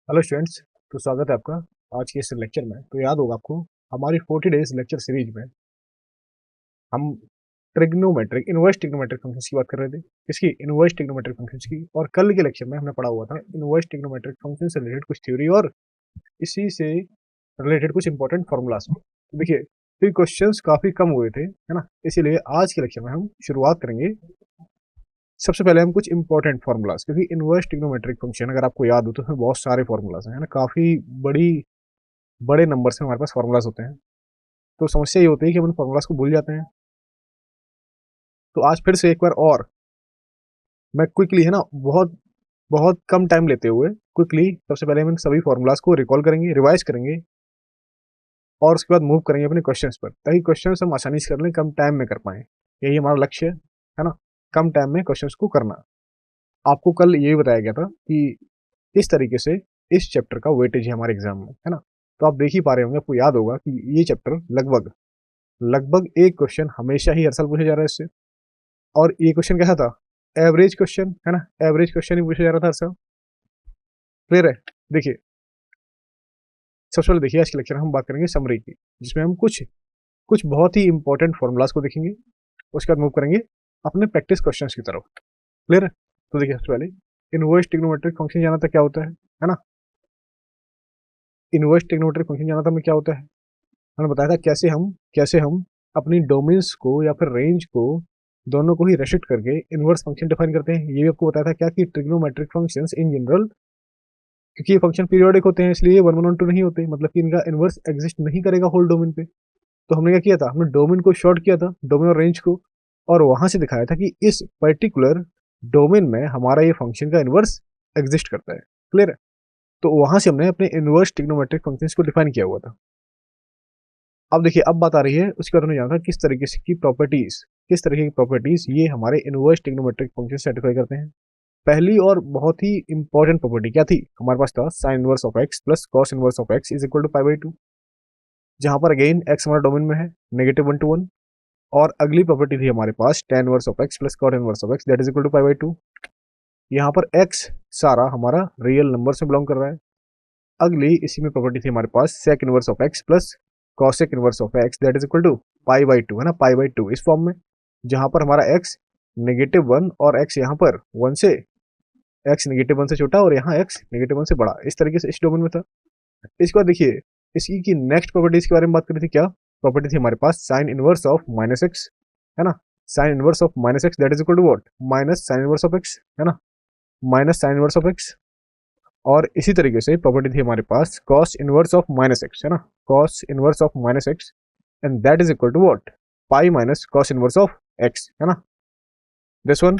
Hello students. तो स्वागत है आपका आज के इस लेक्चर में। तो याद होगा आपको हमारी 40 डेज लेक्चर सीरीज में हम ट्रिग्नोमेट्रिक इनवर्स ट्रिग्नोमेट्रिक फंक्शंस की बात कर रहे थे। किसकी? इनवर्स ट्रिग्नोमेट्रिक फंक्शंस की। और कल के लेक्चर में हमने पढ़ा हुआ था इनवर्स ट्रिग्नोमेट्रिक फंक्शन से रिलेटेड कुछ थ्योरी और इसी से रिलेटेड कुछ इंपॉर्टेंट फॉर्मूलाज। देखिए, फिर क्वेश्चंस काफी कम हुए थे, है ना। इसीलिए आज के लेक्चर में हम शुरुआत करेंगे। सबसे पहले हम कुछ इंपॉर्टेंट फार्मूलाज, क्योंकि इनवर्स ट्रिग्नोमेट्रिक फंक्शन अगर आपको याद हो तो उसमें बहुत सारे फार्मूलाज हैं, है ना। काफी बड़ी बड़े नंबर से हमारे पास फार्मूलाज होते हैं। तो समस्या ये होती है कि हम उन फार्मूलाज को भूल जाते हैं। तो आज फिर से एक बार और मैं क्विकली, है ना, बहुत बहुत कम टाइम लेते हुए क्विकली सबसे पहले हम इन सभी फार्मूलाज को रिकॉल करेंगे, रिवाइज करेंगे और उसके बाद मूव करेंगे अपने क्वेश्चंस पर, ताकि क्वेश्चंस हम आसानी से कर लें, कम टाइम में कर पाएं। यही हमारा लक्ष्य है ना, कम टाइम में क्वेश्चंस को करना। आपको कल ये भी बताया गया था कि किस तरीके से इस चैप्टर का वेटेज है हमारे एग्जाम में, है ना। तो आप देख ही पा रहे होंगे, आपको याद होगा कि ये चैप्टर लगभग लगभग एक क्वेश्चन हमेशा ही हर साल पूछा जा रहा है इससे। और ये क्वेश्चन कैसा था? एवरेज क्वेश्चन, है ना। एवरेज क्वेश्चन ही पूछा जा रहा था हर साल। क्लियर है? देखिए, सबसे पहले देखिए आज के लेक्चर हम बात करेंगे समरी की, जिसमें हम कुछ कुछ बहुत ही इंपॉर्टेंट फॉर्मूलाज को देखेंगे। उसके बाद मूव करेंगे अपने प्रैक्टिस क्वेश्चंस की तरफ। क्लियर है? तो देखिए, सबसे पहले इनवर्स ट्रिग्नोमेट्रिक फंक्शन जाना था क्या होता है ना। इनवर्स ट्रिग्नोमेट्रिक फंक्शन जाना था में क्या होता है, हमने बताया था कैसे हम अपनी डोमेन्स को या फिर रेंज को दोनों को ही रेस्ट्रिक्ट करके इनवर्स फंक्शन डिफाइन करते हैं। ये भी आपको बताया था क्या कि ट्रिग्नोमेट्रिक फंक्शंस इन जनरल, क्योंकि ये फंक्शन पीरियोडिक होते हैं, इसलिए 1 1 2 नहीं होते, मतलब कि इनका इनवर्स एग्जिस्ट नहीं करेगा होल डोमेन पे। तो हमने क्या किया था, हमने डोमेन को शॉर्ट किया था, डोमेन और रेंज को, और वहां से दिखाया था कि इस पर्टिकुलर डोमेन में हमारा ये फंक्शन का इनवर्स एग्जिस्ट करता है। क्लियर है? तो वहां से हमने अपने इनवर्स ट्रिग्नोमेट्रिक फंक्शंस को डिफाइन किया हुआ था। अब देखिए, अब बात आ रही है उसके बाद हमने जाना था किस तरीके से की प्रॉपर्टीज, किस तरीके की प्रॉपर्टीज ये हमारे इनवर्स ट्रिग्नोमेट्रिक फंक्शन सेटिस्फाई करते हैं। पहली और बहुत ही इंपॉर्टेंट प्रॉपर्टी क्या थी हमारे पास? था sine inverse of x plus cos inverse of x is equal to π/2, जहां पर अगेन एक्स हमारा डोमेन में है, -1 to 1। और अगली प्रॉपर्टी थी हमारे पास tan inverse of x plus cot inverse of X that is equal to π/2। यहाँ पर एक्स सारा हमारा रियल नंबर से बिलोंग कर रहा है। अगली इसी में प्रॉपर्टी थी हमारे पास sec inverse of x plus cosec inverse of X that is equal to π/2, है ना, π/2 इस फॉर्म में, जहां पर हमारा x -1 और x यहाँ पर 1 से, x -1 से छोटा और यहाँ x -1 से बड़ा, इस तरीके से इस डोमेन में था। इसके बाद देखिए, इसकी की नेक्स्ट प्रॉपर्टीज के बारे में बात करी थी। क्या प्रॉपर्टी थी हमारे पास? साइन इनवर्स ऑफ -x, है ना, sine inverse of -x that is equal to what? Minus sine inverse of x, है ना, minus sine inverse of x। और इसी तरीके से प्रॉपर्टी थी हमारे पास cos इनवर्स ऑफ -x, है ना, cos inverse of -x and that is equal to what? Pi minus cos inverse of x, है ना, दिस वन।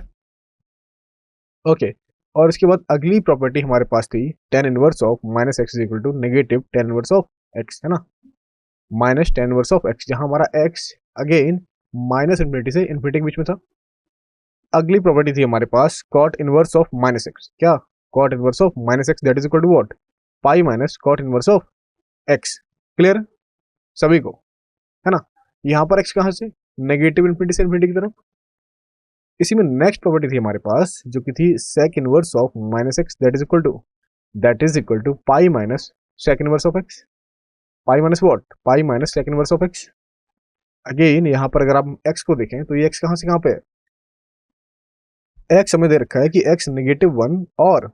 ओके। और इसके बाद अगली प्रॉपर्टी हमारे पास थी tan inverse of -x is equal to negative tan inverse of x, है ना, minus tan inverse of x, जहां हमारा x अगेन माइनस इन्फिनिटी से इन्फिनिटी के बीच में था। अगली प्रॉपर्टी थी हमारे पास cot इनवर्स ऑफ -x। क्या? cot inverse of -x that is equal to what? Pi minus cot inverse of x। Clear सभी को, है ना। यहाँ पर x कहाँ से? नेगेटिव इन्फिनिटी से इन्फिनिटी की तरफ। इसी में नेक्स्ट प्रॉपर्टी थी हमारे पास जो कि थी sec inverse of -x that is equal to pi minus sec inverse of x। Pi minus what? Pi minus sec inverse of x। Again यहाँ पर अगर आप x को देखें तो ये x कहाँ से कहाँ पे है? x हमें दे रखा है कि x -1 और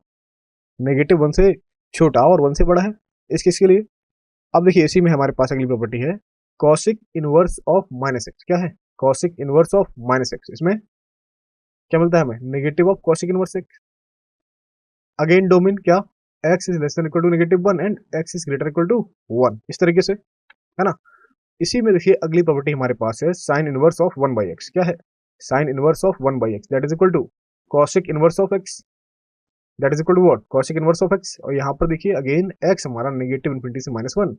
-1 से छोटा और 1 से बड़ा है, इस केस के लिए। अब देखिए, इसी में हमारे पास अगली प्रॉपर्टी है cosic इनवर्स ऑफ -x। क्या है? cosic inverse of -x। इसमें क्या मिलता है हमें? Negative of cosic inverse x। Again domain क्या? x is less than equal to -1 and x is greater equal to 1, इस तरीके से, है ना। इसी में देखिए अगली प्रॉपर्टी हमारे पास है साइन इनवर्स ऑफ 1/x। क्या है? Sine inverse of 1/x that is equal to cosic inverse of x that is equal to what? cosic inverse of x। और यहाँ पर देखिए अगेन x हमारा नेगेटिव इन्फिनिटी से -1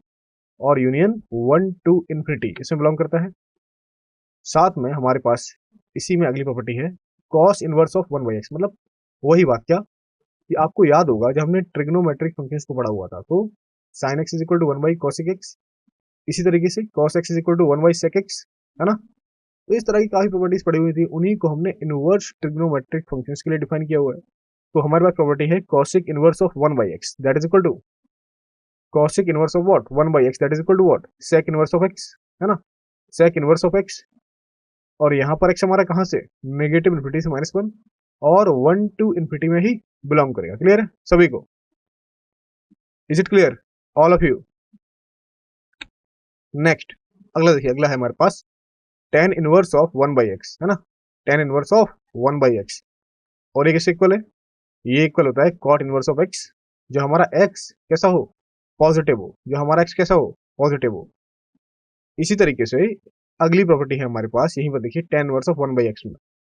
और यूनियन 1 to इन्फिनिटी इसमें बिलोंग करता है। साथ में हमारे पास इसी में अगली प्रॉपर्टी है cos इनवर्स ऑफ 1/x, मतलब वही बात क्या कि आपको याद होगा जब हमने ट्रिग्नोमेट्रिक फंक्शंस को पढ़ा हुआ था तो sin x is equal to 1/cosic x, इसी तरीके से cos x is equal to 1/sec x, है ना। तो इस तरह की काफी प्रॉपर्टीज पड़ी हुई थी, उन्हीं को हमने इनवर्स ट्रिग्नोमेट्रिक फंक्शंस के लिए डिफाइन किया हुआ है। तो हमारे पास प्रॉपर्टी है cosec inverse of 1/x that is equal to cosec inverse of what 1/x that is equal to what sec inverse of x, है ना, सेक इनवर्स ऑफ x। और यहाँ पर x हमारा कहाँ से, नेगेटिव इन्फिनिटी से -1 और 1 टू इन्फिनिटी में ही बिलोंग करेगा। क्लियर है सभी को? Is it clear all of you? Next अगला देखिए, अगला है हमारे पास tan इनवर्स ऑफ 1/x, है ना, tan इनवर्स ऑफ 1/x। और ये किससे इक्वल है, ये इक्वल होता है cot इनवर्स ऑफ x, जो हमारा x कैसा हो, पॉजिटिव हो, जो हमारा x कैसा हो, पॉजिटिव हो। इसी तरीके से अगली प्रॉपर्टी है हमारे पास, यहीं पर देखिए tan इनवर्स ऑफ 1/x में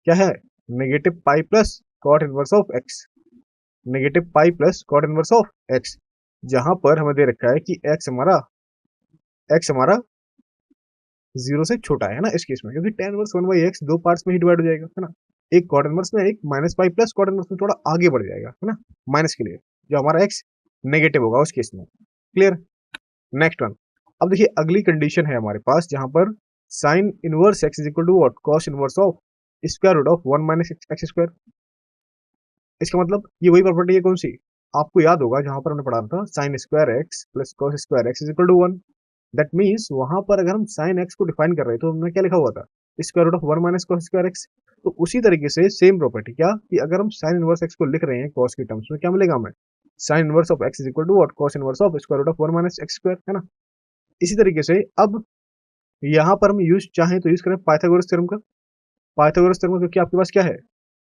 क्या है, negative pi plus cot inverse of x, negative pi plus cot inverse of x, जहां पर हमें दे रखा है कि x हमारा 0 से छोटा है ना इस केस में, क्योंकि tan इनवर्स 1/x दो पार्ट्स में ही डिवाइड हो जाएगा, है ना, एक cot इनवर्स में, एक minus pi plus cot inverse में, थोड़ा आगे बढ़ जाएगा, है ना, माइनस के लिए, जो हमारा x नेगेटिव होगा उस केस में। क्लियर? नेक्स्ट वन, अब देखिए अगली कंडीशन है हमारे पास, जहां पर sine inverse x is equal to what, cos inverse of square root of 1 minus x square. इसका मतलब ये वही प्रॉपर्टी है, कौन सी, आपको याद होगा जहां पर हमने पढ़ा था sine square x plus cos square x is equal to 1। That means वहां पर अगर हम साइन एक्स को डिफाइन कर रहे हैं तो हमने क्या लिखा हुआ था, square root of 1 minus cos square x. तो उसी तरीके से सेम प्रॉपर्टी क्या, कि अगर हम साइन इनवर्स एक्स को लिख रहे हैं कॉस के टर्म्स में, क्या मिलेगा हमें, sine inverse of x is equal to what, cos inverse of square root of 1 minus x square, है ना। इसी तरीके से अब यहाँ पर हम यूज चाहें तो यूज करें पाइथागोरस थ्योरम का, पाइथागोरस थ्योरम, क्योंकि आपके पास क्या है,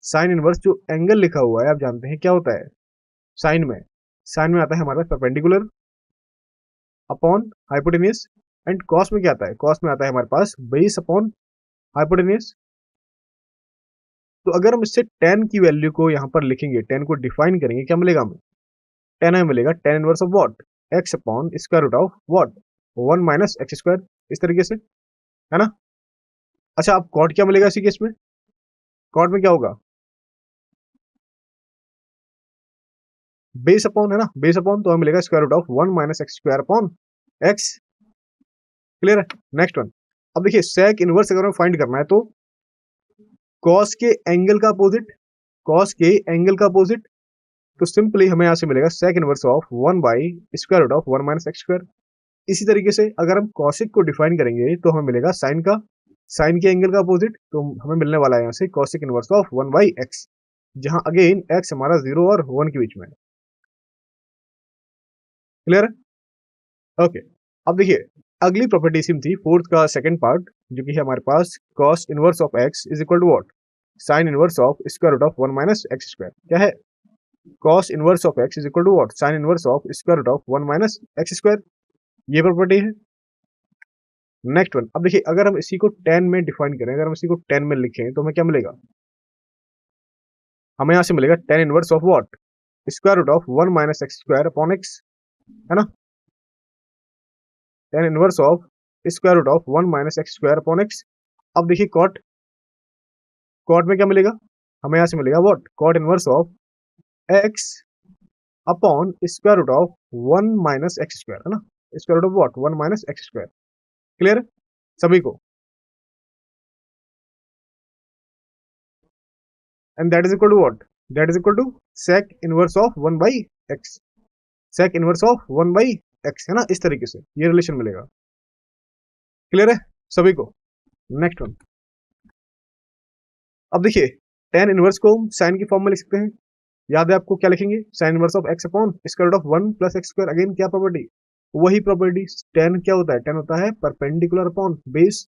साइन इनवर्स जो एंगल लिखा हुआ है आप जानते हैं क्या होता है, साइन में आता है हमारे पास perpendicular upon hypotenuse, and cos में क्या आता है, कॉस में आता है हमारे पास बेस अपॉन हाइपोटेन्यूस। तो अगर हम इससे tan की वैल्यू को यहाँ पर लिखेंगे, tan को डिफाइन करेंगे, क्या मिलेगा हमें, tan हमें मिलेगा tan inverse of what, x upon square root of what 1 minus x square, इस तरीके से, है ना। अच्छा अब कॉट क्या मिलेगा इसी केस में, कॉट में क्या होगा, बेस अपॉन, है ना, बेस अपॉन, तो हमें मिलेगा square root of 1 minus x square upon x. Clear है? नेक्स्ट वन, अब देखिए सेक इनवर्स अगर हमें फाइंड करना है तो कॉस के एंगल का अपोजिट, कॉस के एंगल का अपोजिट, तो सिंपली हमें यहां से मिलेगा sec inverse of 1 by square root of 1 minus x square. इसी तरीके से अगर हम कॉसिक को डिफाइन करेंगे तो हमें मिलेगा साइन का, साइन के एंगल का अपोजिट, तो हमें मिलने वाला है यहाँ से cosec inverse of 1 by x, जहां अगेन एक्स हमारा 0 और 1 के बीच में है। क्लियर है? ओके, अब देखिए अगली प्रॉपर्टी सिम थी फोर्थ का सेकंड पार्ट, जो कि है हमारे पास cos inverse of x is equal to what, sine inverse of square root of 1 minus x square. क्या है, cos inverse of x is equal to what, sine inverse of square root of 1 minus x square, ये property है। Next one, अब देखिए अगर हम इसी को 10 में डिफाइन करें, अगर हम इसी को 10 में लिखें तो हमें क्या मिलेगा, हमें यहां से मिलेगा tan inverse of what, square root of 1 minus x square upon x, है ना, tan inverse of square root of 1 minus x square upon x. अब देखिए कॉट, कॉट में क्या मिलेगा, हमें यहां से मिलेगा what, cot inverse of x upon square root of 1 minus x square, है ना, square root of what 1 minus x square. Clear सभी को? And that is equal to what, that is equal to sec inverse of 1 by x, sec inverse of 1 by x, है ना, इस तरीके से ये रिलेशन मिलेगा। क्लियर है सभी को? नेक्स्ट वन, अब देखिए tan इनवर्स को हम साइन की फॉर्म में लिख सकते हैं, याद है आपको क्या लिखेंगे, sine inverse of x upon square root of 1 plus x square, again क्या प्रॉपर्टी, वही प्रॉपर्टी, tan क्या होता है, tan होता है परपेंडिकुलर अपॉन बेस,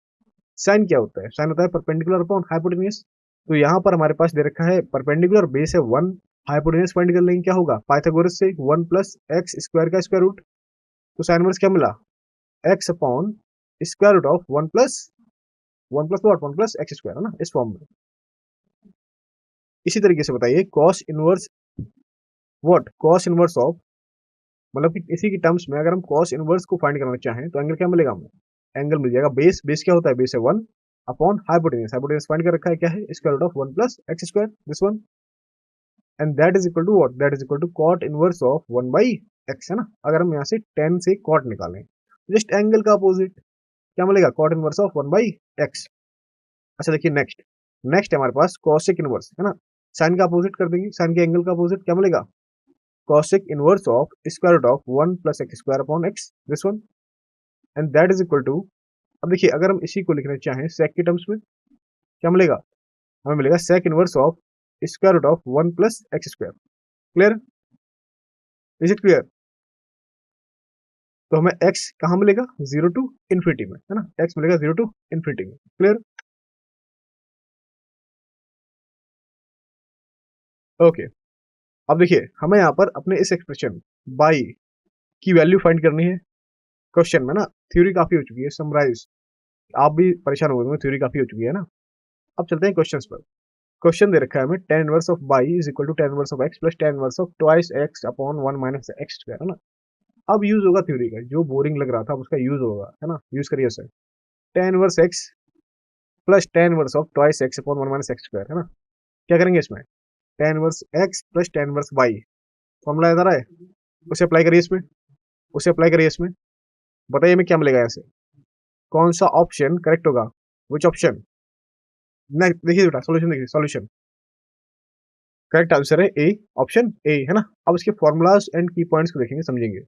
साइन क्या होता है, साइन होता है परपेंडिकुलर अपॉन हाइपोटेन्यूस। तो यहाँ पर हमारे पास दे रखा है परपेंडिकुलर बेस है 1, हाइपोटेन्यूस फाइंड कर लेंगे, क्या होगा, पाइथागोरस से 1 प्लस एक्स स्क्वायर का स्क्वायर रूट, तो साइन इनवर्स क्या मिला, x upon square root of 1 plus what 1 plus x square, है ना, इस फॉर्म में। इसी तरीके से बताइए cos inverse what, cos inverse of, मतलब कि इसी की टर्म्स में अगर हम कॉस इनवर्स को फाइंड करना चाहें तो एंगल क्या मिलेगा हमें, एंगल मिल जाएगा बेस, बेस क्या होता है, बेस है 1 अपॉन हाइपोटेन्यूस, हाइपोटेन्यूस फाइंड कर रखा है क्या है, square root of 1 plus x square, this one, and that is equal to what, that is equal to cot inverse of 1 by x, है ना। अगर हम यहाँ से 10 से कॉट निकालें, जस्ट एंगल का अपोजिट क्या मिलेगा, cot inverse of 1 by x. अच्छा देखिए नेक्स्ट, नेक्स्ट है हमारे पास कॉसिक इनवर्स, है ना, साइन का अपोजिट कर देंगे, साइन के एंगल का अपोजिट क्या मिलेगा, cosec inverse of square root of 1 plus x square upon x, this one, and that is equal to, अब देखिए अगर हम इसी को लिखना चाहें सेक के टर्म्स में, क्या मिलेगा, हमें मिलेगा sec inverse of square root of 1 plus x square. Clear, is it clear? तो हमें x कहाँ मिलेगा, 0 टू इन्फिनिटी में, है ना, x मिलेगा 0 टू इन्फिनिटी में। Clear, okay. अब देखिए हमें यहाँ पर अपने इस एक्सप्रेशन बाई की वैल्यू फाइंड करनी है क्वेश्चन में ना। थ्योरी काफी हो चुकी है समराइज, आप भी परेशान हो गए, थ्योरी काफी हो चुकी है ना। अब चलते हैं क्वेश्चन पर। क्वेश्चन दे रखा है हमें tan inverse of by is equal to tan inverse of x plus tan inverse of twice x upon 1 minus x square, है ना। अब यूज होगा थ्योरी का, जो बोरिंग लग रहा था अब उसका यूज होगा, है ना, यूज करिए उसे। tan inverse x plus tan inverse of twice x upon 1 minus x square, है ना। क्या करेंगे इसमें, tan inverse x plus tan inverse y, formula याद आ रहा है, उसे अप्लाई करिए इसमें, उसे अप्लाई करिए इसमें, बताइए हमें क्या मिलेगा यहाँ से, कौन सा ऑप्शन करेक्ट होगा, विच ऑप्शन, नेक्स्ट देखिए बेटा सॉल्यूशन, देखिए सॉल्यूशन, करेक्ट आंसर है ए, ऑप्शन ए, है ना। अब इसके फॉर्मूलाज एंड की पॉइंट्स को देखेंगे समझेंगे।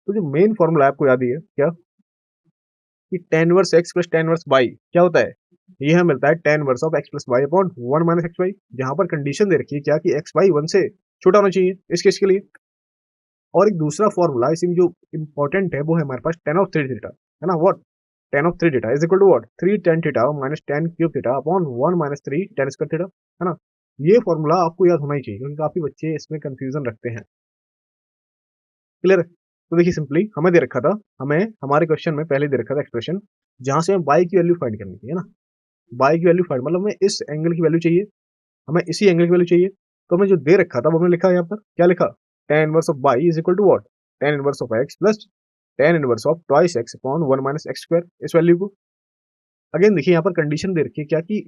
तो जो मेन फॉर्मूला है आपको याद ही है क्या, कि tan inverse x plus tan inverse y क्या होता है, ये हमें मिलता है tan inverse of x plus y upon 1 minus x y, जहां पर कंडीशन दे रखी है क्या, कि एक्स वाई 1 से छोटा होना चाहिए इस केस के लिए। और एक दूसरा फॉर्मूला इसमें जो इंपॉर्टेंट है वो है हमारे पास tan ऑफ 3 थीटा, है ना, what, tan of 3 theta is equal to what, 3 tan theta minus tan cube theta upon 1 minus 3 tan square theta, है ना। ये फॉर्मूला आपको याद होना ही चाहिए, क्योंकि काफी बच्चे इसमें कंफ्यूजन रखते हैं। क्लियर, तो देखिए सिंपली हमें दे रखा था, हमें हमारे क्वेश्चन में पहले दे रखा था एक्सप्रेशन, जहां से हमें बाई की वैल्यू फाइंड करनी थी, है ना। बाई की वैल्यू फाइंड मतलब हमें इस एंगल की वैल्यू चाहिए, हमें इसी एंगल की वैल्यू चाहिए। तो हमें जो दे रखा था वो हमने लिखा यहाँ पर, क्या लिखा, tan inverse of by is equal to what, tan inverse of x plus tan inverse of twice x upon 1 minus x square, इस वैल्यू को। अगेन देखिए यहाँ पर कंडीशन दे रखी है क्या, कि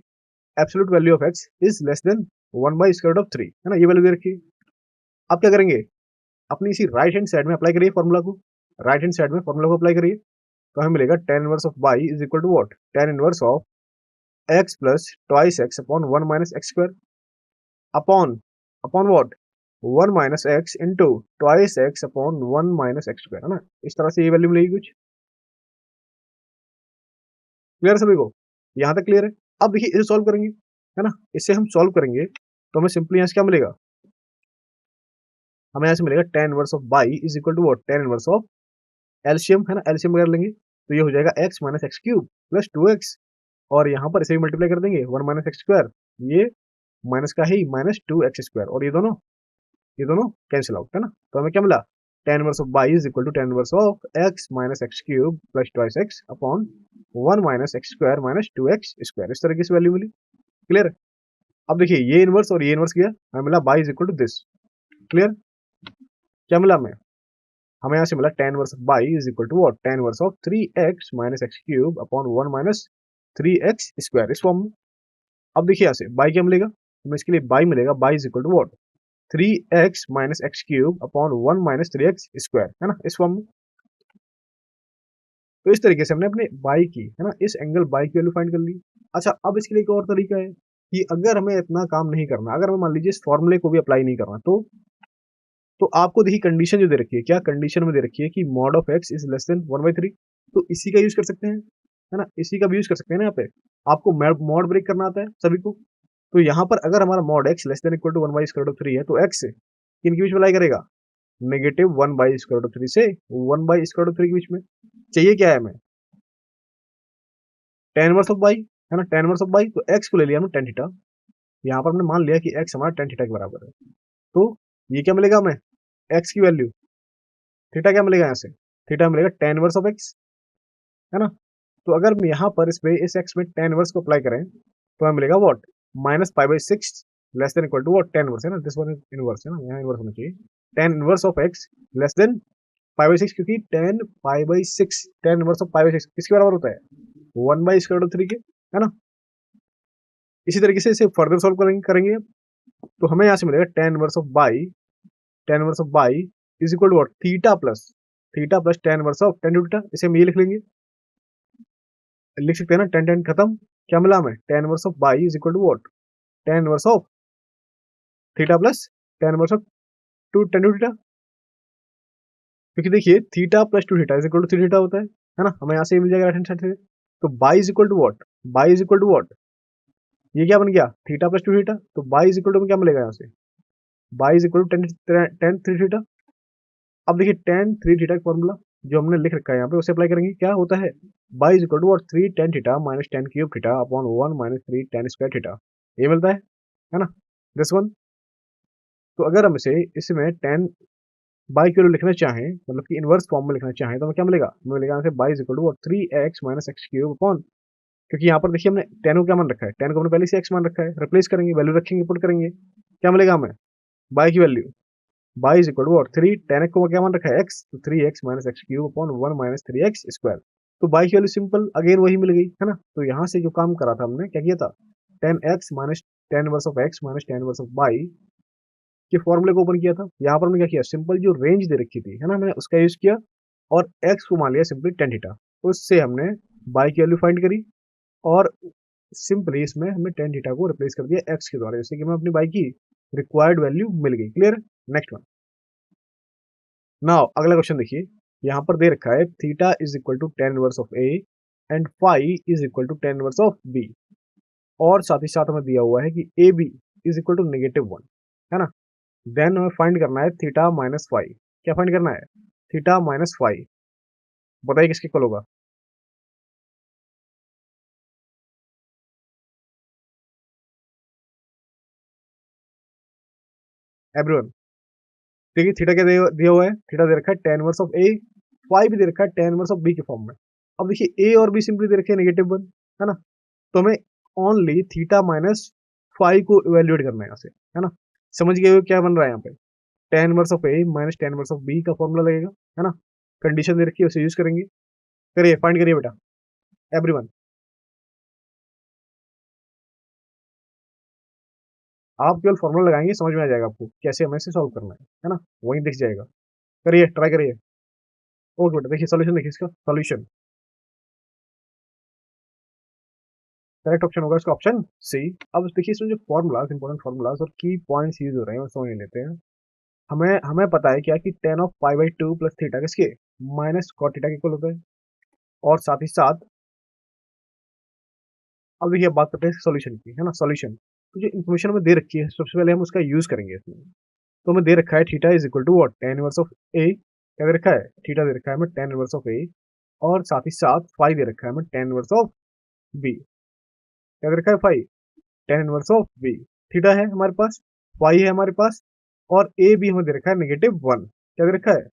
absolute value of x is less than 1 by square root of 3, है ना, ये वैल्यू दे रखी है। अब क्या करेंगे, अपनी इसी राइट हैंड साइड में अप्लाई करिए फॉर्मूला को, राइट हैंड साइड में फॉर्मूला को अप्लाई करिए, तो हमें मिलेगा tan inverse of by is equal to what, tan inverse of x plus twice x upon 1 minus x square upon upon what, 1 minus x into twice x upon 1 minus x square, है ना। इस तरह से ये value मिलेगी कुछ। Clear सभी को, यहाँ तक क्लियर है। अब देखिए इसे सॉल्व करेंगे, है ना, इसे हम सॉल्व करेंगे तो हमें सिंपली यहाँ से क्या मिलेगा, हमें यहाँ से मिलेगा tan inverse of by is equal to what, tan inverse of LCM, है ना, एलसीएम वगैरह लेंगे तो ये हो जाएगा x minus x cube plus 2x, और यहाँ पर इसे भी मल्टीप्लाई कर देंगे 1 माइनस एक्स स्क्वायर, ये माइनस का ही माइनस 2x स्क्वायर, और ये दोनों कैंसिल आउट, है ना। तो हमें क्या मिला, tan inverse of by is equal to tan inverse of x minus x cube plus twice x upon 1 minus x square minus 2x स्क्वायर, इस तरह की वैल्यू मिली। क्लियर, अब देखिए ये इनवर्स और ये इनवर्स किया, हमें मिला by is equal to this. Clear, क्या मिला हमें यहाँ से मिला tan inverse of by is equal to what, tan inverse of 3x minus x cube upon 1 minus 3x square, इस फॉर्म में। अब देखिए यहाँ से बाई क्या मिलेगा, हमें इसके लिए बाई मिलेगा, by is equal to what, 3x minus x cube upon 1 minus 3x square, है ना, इस फॉर्म में। तो इस तरीके से हमने अपने बाई की, है ना, इस एंगल बाई की वैल्यू फाइंड कर ली। अच्छा अब इसके लिए एक और तरीका है, कि अगर हमें इतना काम नहीं करना, अगर हमें मान लीजिए इस फॉर्मूले को भी अप्लाई नहीं करना, तो आपको देखिए कंडीशन जो दे रखी है, क्या कंडीशन में दे रखी है, कि mod of x is less then 1/3, तो इसी का यूज कर सकते हैं, है ना, इसी का भी यूज कर सकते हैं ना। यहाँ पे आपको मॉड ब्रेक करना आता है सभी को, तो यहाँ पर अगर हमारा mod x less than equal to 1/√3 है, तो एक्स किन के बीच में लाई करेगा, नेगेटिव 1/√3 से 1/√3 के बीच में। चाहिए क्या है हमें, tan इनवर्स ऑफ बाई, है ना, tan इनवर्स ऑफ बाई, तो एक्स को ले लिया हमने tan थीटा, यहाँ पर हमने मान लिया कि एक्स हमारा tan थीटा के बराबर है, तो ये क्या मिलेगा हमें, एक्स की वैल्यू, थीटा क्या मिलेगा यहाँ से, थीटा मिलेगा tan इनवर्स ऑफ एक्स, है ना। तो अगर हम यहाँ पर इस एक्स में tan इनवर्स को अप्लाई करें, तो हमें मिलेगा what, minus π/6 less than equal to what, tan inverse, है ना, दिस वन इज इनवर्स, है ना, यहाँ इनवर्स होना चाहिए, tan inverse of X less than π/6, क्योंकि tan इनवर्स ऑफ π/6 किसके बराबर होता है, 1/√3 के, है ना। इसी तरीके से इसे फर्दर सॉल्व करेंगे, तो हमें यहाँ से मिलेगा tan inverse of by is equal to what, theta plus tan inverse of tan theta, इसे हम ये लिख लेंगे, लिख सकते हैं ना, tan tan खत्म, क्या मिला हमें, tan inverse of by is equal to what, tan inverse of theta plus tan inverse of two tan two theta, क्योंकि देखिए theta plus two theta is equal to three theta होता है ना, हमें यहाँ से मिल जाएगा राइट हैंड साइड से। तो by is equal to what, by is equal to what, ये क्या बन गया थीटा प्लस टू थीटा, तो बाई इज इक्वल टू क्या मिलेगा यहाँ से, by is equal to tan three theta. अब देखिए टेन थ्री थीटा का फॉर्मूला जो हमने लिख रखा है यहाँ पे उसे अप्लाई करेंगे, क्या होता है by is equal to three tan theta minus tan cube theta upon one minus three tan square theta, ये मिलता है ना दिस वन। तो अगर हम इसे इसमें टेन बाई की वैल्यू लिखना चाहें, मतलब कि इनवर्स फॉर्म में लिखना चाहें, तो हमें क्या मिलेगा, हमें मिलेगा यहाँ से by is equal to three x minus x cube upon, क्योंकि यहाँ पर देखिए हमने टेन को क्या मान रखा है, टेन को हमने पहले से एक्स मान रखा है, रिप्लेस करेंगे वैल्यू रखेंगे पुट करेंगे, क्या मिलेगा हमें बाई की value, by is equal to three tan को क्या मान रखा है एक्स, तो three x minus x cube upon one minus three x square. तो बाई की वैल्यू सिंपल अगेन वही मिल गई है ना। तो यहाँ से जो काम करा था हमने क्या किया था, tan x minus tan inverse of x minus tan inverse of by के फॉर्मूले को ओपन किया था। यहाँ पर हमने क्या किया, सिंपल जो रेंज दे रखी थी है ना, मैंने उसका यूज किया और एक्स को मान लिया सिंपली टेन थीटा, तो उससे हमने बाई की वैल्यू फाइंड करी और सिंपली इसमें हमने टेन थीटा को रिप्लेस कर दिया एक्स के द्वारा, जैसे कि हमें अपनी बाई की रिक्वायर्ड वैल्यू मिल गई। Clear, next one. नाउ अगला क्वेश्चन देखिए, यहाँ पर दे रखा है theta is equal to tan inverse of A and phi is equal to tan inverse of B, और साथ ही साथ हमें दिया हुआ है कि A B is equal to negative one, है ना। देन हमें फाइंड करना है थीटा माइनस फाइव, क्या फाइंड करना है, थीटा माइनस फाइव, बताइए किसके इक्वल होगा। एवरीवन देखिए थीटा क्या दिया हुआ है, थीटा दे रखा है ten inverse of A, five भी दे रखा है टेन इनवर्स ऑफ बी के फॉर्म में। अब देखिए ए और बी सिंपली दे रखे हैं नेगेटिव वन, है ना। तो हमें ओनली थीटा माइनस फाइव को इवेल्युएट करना है यहाँ से, है ना। समझ गए हो क्या बन रहा है यहाँ पे, tan inverse of A minus tan inverse of B का फॉर्मूला लगेगा, है ना। कंडीशन दे रखी है उसे यूज करेंगे, करिए फाइंड करिए बेटा एवरीवन। आप केवल फॉर्मूला लगाएंगे समझ में आ जाएगा आपको कैसे हमें इसे सॉल्व करना है ना, वहीं दिख जाएगा। करिए ट्राई करिए। ओके बेटा देखिए सॉल्यूशन देखिए, इसका सॉल्यूशन करेक्ट ऑप्शन होगा इसका ऑप्शन सी। अब देखिए इसमें जो फॉर्मूलाज इंपॉर्टेंट फॉर्मूलाज और की पॉइंट्स यूज हो रहे हैं वो समझ लेते हैं। हमें हमें पता है क्या कि ten of pi by two plus theta किसके माइनस कॉट थीटा के इक्वल होता है, और साथ ही साथ अब देखिए बात करते हैं सॉल्यूशन की, है ना। सॉल्यूशन तो जो इन्फॉर्मेशन हमें दे रखी है सबसे पहले हम उसका यूज करेंगे इसमें। तो हमें दे रखा है theta is equal to what tan inverse of ए, क्या दे रखा है थीटा दे रखा है हमें टेन इनवर्स ऑफ ए, और साथ ही साथ फाइव दे रखा है हमें टेन इनवर्स ऑफ बी, क्या दे रखा है phi tan inverse of B. Theta है हमारे पास, फाइव है हमारे पास, और ए बी हमें दे रखा है नेगेटिव वन, क्या दे रखा है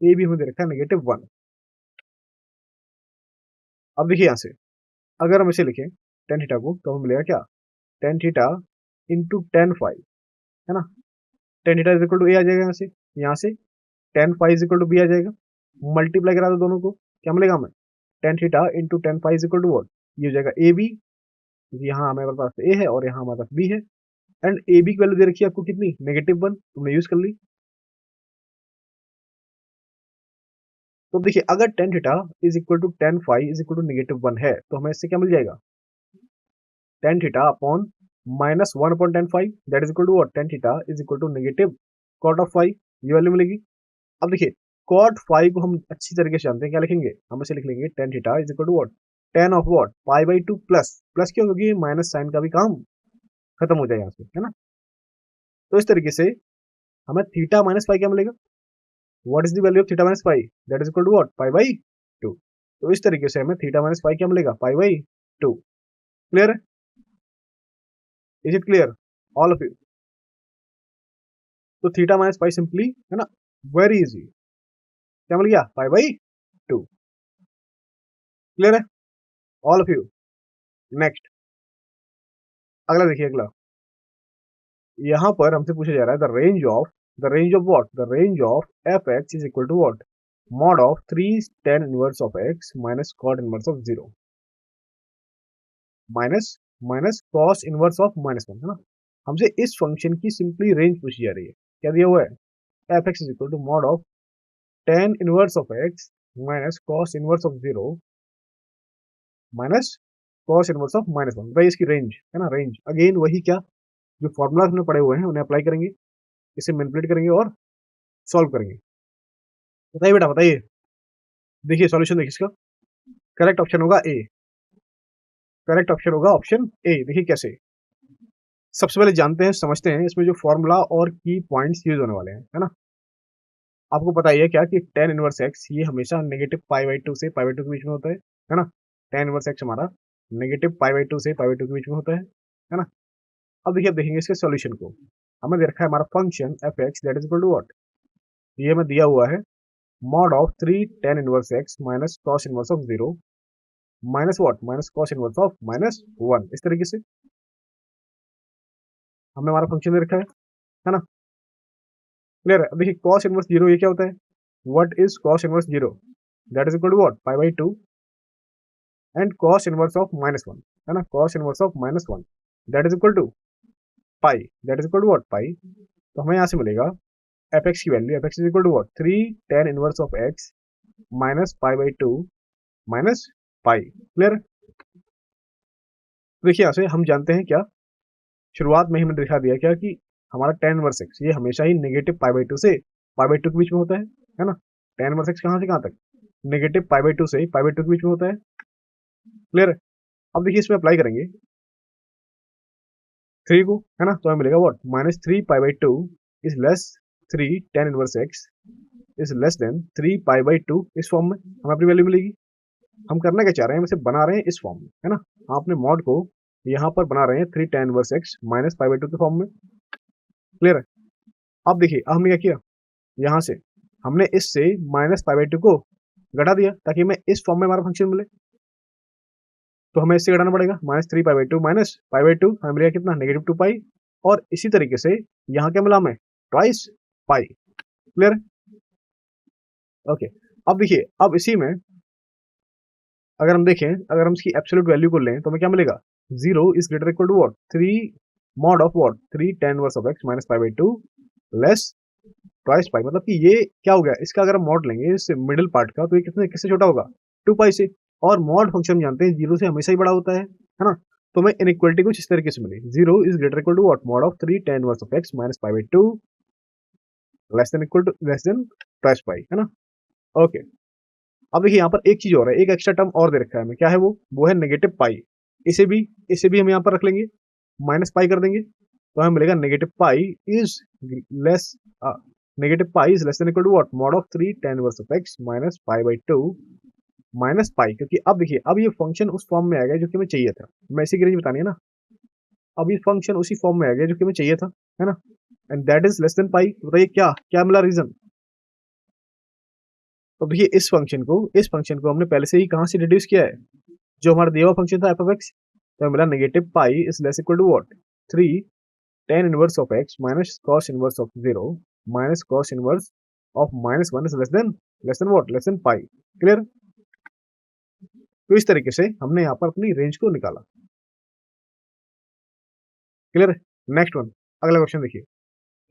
ए बी हमें दे रखा है नेगेटिव वन। अब देखिए यहाँ से अगर हम इसे लिखें टेन थीटा को तो हमें मिलेगा क्या, tan theta into tan phi, है ना। Tan theta is equal to A आ जाएगा यहाँ से tan phi is equal to B आ जाएगा, मल्टीप्लाई करा दो दोनों को, क्या मिलेगा हमें tan theta into tan phi is equal to what, ये हो जाएगा ए बी, क्योंकि यहाँ हमारे पास ए है और यहाँ हमारे पास बी है, एंड ए बी की वैल्यू दे रखी है आपको कितनी नेगेटिव वन, तुमने यूज कर ली। तो देखिए अगर tan theta is equal to tan phi is equal to negative one है तो हमें इससे क्या मिल जाएगा, tan theta upon minus one upon tan phi that is equal to what, tan theta is equal to negative cot of phi, ये value मिलेगी। अब देखिए कॉट फाइव को हम अच्छी तरीके से जानते हैं, क्या लिखेंगे हम इसे लिख लेंगे tan theta is equal to what tan of what pi by two plus, plus क्यों, क्योंकि माइनस साइन का भी काम खत्म हो जाएगा यहाँ से, है ना। तो इस तरीके से हमें थीटा माइनस फाइव क्या मिलेगा, what is the value of theta minus phi that is equal to what pi by two. तो इस तरीके से हमें थीटा माइनस फाइव क्या मिलेगा पाई बाई टू। क्लियर है, is it clear all of you. तो थीटा माइनस फाइव सिंपली है ना वेरी इजी, क्या मिल गया पाई बाई टू। क्लियर है ऑल ऑफ यू। नेक्स्ट अगला देखिए, अगला यहाँ पर हमसे पूछा जा रहा है the range of what, the range of f x is equal to what mod of three tan inverse of x minus cot inverse of zero minus minus cos inverse of minus one, है ना। हमसे इस function की simply range पूछी जा रही है, क्या दिया हुआ है f x is equal to mod of tan inverse of x minus cos inverse of zero minus cos inverse of minus one, भाई इसकी रेंज है ना, रेंज अगेन वही क्या जो फॉर्मूला हमने पढ़े हुए हैं उन्हें अप्लाई करेंगे, इसे मैनिपुलेट करेंगे और सॉल्व करेंगे। बताइए बेटा, बताइए। देखिए सॉल्यूशन देखिए इसका। करेक्ट ऑप्शन होगा ए। करेक्ट ऑप्शन होगा ऑप्शन ए। देखिए कैसे। सबसे पहले जानते हैं, समझते हैं इसमें जो फॉर्मूला और की पॉइंट्स यूज होने वाले हैं, है ना। आपको पता ही है क्या कि tan इनवर्स x ये हमेशा नेगेटिव π/2 से π/2 के बीच में होता है ना। tan इनवर्स x हमारा नेगेटिव π/2 से π/2 के बीच में होता है ना। अब देखिए, अब देखेंगे इसके सॉल्यूशन को। हमें दे रखा है हमारा function f(x) that is equal to what. ये हमें दिया हुआ है mod of 3 tan inverse x minus cos inverse of 0 minus what, minus cos inverse of -1। इस तरीके से हमने हमारा फंक्शन दे रखा है ना। क्लियर है। अब देखिए cos इनवर्स 0 ये क्या होता है, what is cos inverse 0 that is equal to what, π/2 and cos inverse of -1, है ना। cos inverse of -1 that is equal to pi, that is equal to what, pi. तो हमें यहाँ से मिलेगा fx की value, fx is equal to what, 3 tan inverse of x minus π/2 minus pi. Clear. देखिए यहाँ से हम जानते हैं क्या, शुरुआत में ही हमने दिखा दिया क्या कि हमारा tan इनवर्स x ये हमेशा ही नेगेटिव π/2 से π/2 के बीच में होता है ना। tan इनवर्स x कहाँ से कहाँ तक, नेगेटिव π/2 से π/2 के बीच में होता है। क्लियर। अब देखिए इसमें अप्लाई करेंगे 3 को, है ना। तो हमें मिलेगा what, -3 π/2 is less 3 tan inverse x is less than 3 π/2। इस फॉर्म में हमें अपनी वैल्यू मिलेगी। हम करना क्या चाह रहे हैं, हम इसे बना रहे हैं इस फॉर्म में, है ना। हम अपने मॉड को यहाँ पर बना रहे हैं 3 tan इनवर्स x माइनस π/2 के फॉर्म में। क्लियर है। अब देखिए, अब हमने क्या किया, यहाँ से हमने इससे माइनस π/2 को घटा दिया ताकि हमें इस फॉर्म में हमारा फंक्शन मिले। तो हमें इससे घटाना पड़ेगा, -3 π/2 माइनस π/2 हमें मिलेगा कितना, -2 पाई। और इसी तरीके से यहाँ क्या मिला हमें, ट्वाइस पाई। क्लियर। ओके। अब देखिए, अब इसी में अगर हम देखें, अगर हम इसकी एब्सोल्यूट वैल्यू को लें तो हमें क्या मिलेगा, 0 is greater equal to what, 3 mod of what, 3 tan inverse of x minus π/2 less twice pi. मतलब कि ये क्या हो गया, इसका अगर हम मॉड लेंगे इस मिडिल पार्ट का, तो ये कितने किससे छोटा होगा, 2 पाई से। और मॉड फंक्शन जानते हैं 0 से हमेशा ही बड़ा होता है ना। तो हमें इनइक्वालिटी कुछ इस तरीके से मिली, 0 is greater equal to what, mod of 3 tan inverse of x minus π/2 less than equal to less than twice pi, है ना। ओके। अब देखिए यहाँ पर एक चीज और है, एक एक्स्ट्रा टर्म और दे रखा है हमें, क्या है वो है नेगेटिव पाई। इसे भी हम यहाँ पर रख लेंगे, माइनस पाई कर देंगे। तो हमें मिलेगा negative pi is less negative pi is less than equal to what, mod of 3 tan inverse of x minus π/2 minus pi. क्योंकि अब देखिए, अब ये फंक्शन उस फॉर्म में आ गया जो कि हमें चाहिए था। मैं इसी की रेंज बतानी है ना। अब ये फंक्शन उसी फॉर्म में आ गया जो कि हमें चाहिए था, है ना। And that is less than pi. बताइए क्या क्या मिला रीजन। तो देखिए इस फंक्शन को हमने पहले से ही कहाँ से रिड्यूस किया है, जो हमारा दिया हुआ फंक्शन था f(x), तो मिला negative pi is less equal to what, 3 tan inverse of x minus cos inverse of 0 minus cos inverse of -1 is less than what, less than pi. Clear. तो इस तरीके से हमने यहाँ पर अपनी रेंज को निकाला। क्लियर। नेक्स्ट वन, अगला क्वेश्चन देखिए।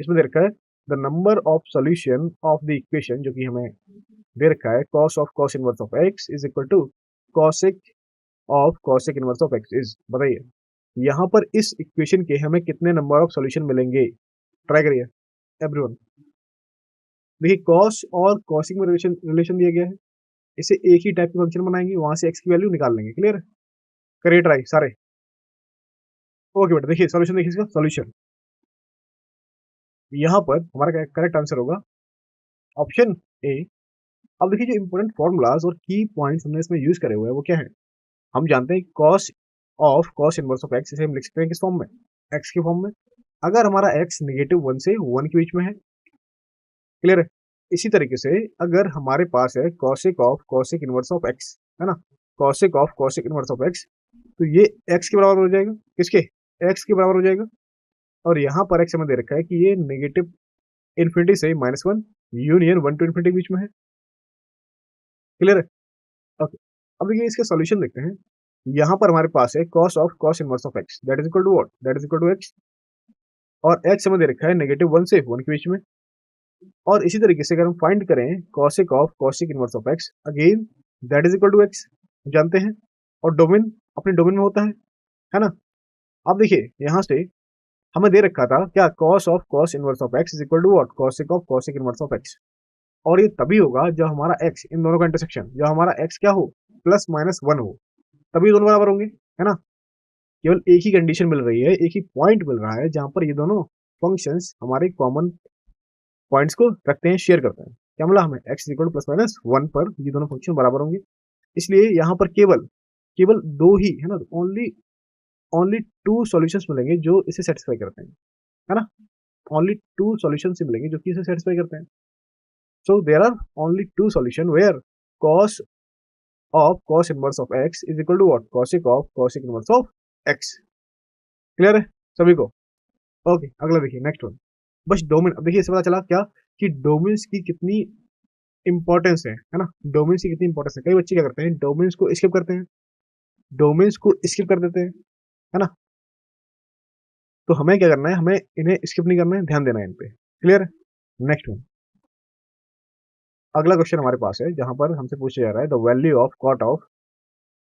इसमें दे रखा है the number of solution of the equation, जो कि हमें दे रखा है cos of cos inverse of x is equal to cosec of cosec inverse of x is. बताइए यहाँ पर इस इक्वेशन के हमें कितने नंबर ऑफ सॉल्यूशन मिलेंगे। ट्राई करिए एवरीवन। देखिए cos और cosec में रिलेशन दिया गया है, इसे एक ही टाइप के फंक्शन बनाएंगे, वहां से x की वैल्यू निकाल लेंगे। क्लियर। करिए ट्राई सारे। ओके बेटा, देखिए सॉल्यूशन, देखिए इसका सॉल्यूशन यहाँ पर हमारा करेक्ट आंसर होगा ऑप्शन ए। अब देखिए, जो इंपॉर्टेंट फॉर्मूलाज और की पॉइंट्स हमने इसमें यूज करे हुए हैं वो क्या है। हम जानते हैं cos of cos inverse of x, इसे हम लिख सकते हैं किस फॉर्म में, x के फॉर्म में, अगर हमारा x -1 से 1 के बीच में है। क्लियर है। इसी तरीके से अगर हमारे पास है cosec of cosec inverse of x, है ना, cosec of cosec inverse of x, तो ये x के बराबर हो जाएगा, किसके, x के बराबर हो जाएगा। और यहाँ पर x हमें दे रखा है कि ये नेगेटिव इन्फिनिटी से -1 यूनियन 1 टू इन्फिनिटी के बीच में है। क्लियर है। ओके। अब देखिए इसके सॉल्यूशन देखते हैं। यहाँ पर हमारे पास है cos of cos inverse of x that is equal to what, that is equal to x। और x हमें दे रखा है -1 से 1 के बीच में। और इसी तरीके से अगर हम फाइंड करें cosec of cosec inverse of x, again that is equal to x जानते हैं। और डोमेन अपने डोमेन में होता है ना। अब देखिए यहाँ से हमें दे रखा था क्या, cos of cos inverse of x is equal to what, cosec of cosec inverse of x. और ये तभी होगा जब हमारा एक्स, इन दोनों का इंटरसेक्शन, जब हमारा एक्स क्या हो, प्लस माइनस वन हो, तभी दोनों बराबर होंगे, है ना। केवल एक ही कंडीशन मिल रही है, एक ही पॉइंट मिल रहा है जहां पर ये दोनों फंक्शंस हमारे कॉमन पॉइंट्स को रखते हैं, शेयर करते हैं। क्या मिला हमें, x equal plus minus one पर ये दोनों फंक्शन बराबर होंगे। इसलिए यहाँ पर केवल केवल दो ही, है ना, ओनली ओनली टू सॉल्यूशंस मिलेंगे जो इसे सेटिस्फाई करते हैं, है ना। ओनली टू सॉल्यूशन से मिलेंगे जो कि इसे सेटिस्फाई करते हैं। So there are only two solution where cos of cos inverse of x is equal to what, cosec of cosec inverse of x। Clear है सभी को? ओके, अगला देखिए नेक्स्ट वन। बस डोमेन, अब देखिए इससे पता चला क्या कि डोमेन्स की कितनी इंपॉर्टेंस है ना। डोमेन्स की कितनी इंपॉर्टेंस है। कई बच्चे क्या करते हैं, डोमेन्स को स्किप करते हैं, डोमेन्स को स्किप कर देते हैं, है ना। तो हमें क्या करना है, हमें इन्हें स्किप नहीं करना है, ध्यान देना है इन पे। क्लियर? नेक्स्ट वन, अगला क्वेश्चन हमारे पास है जहां पर हमसे पूछा जा रहा है the value of cot of,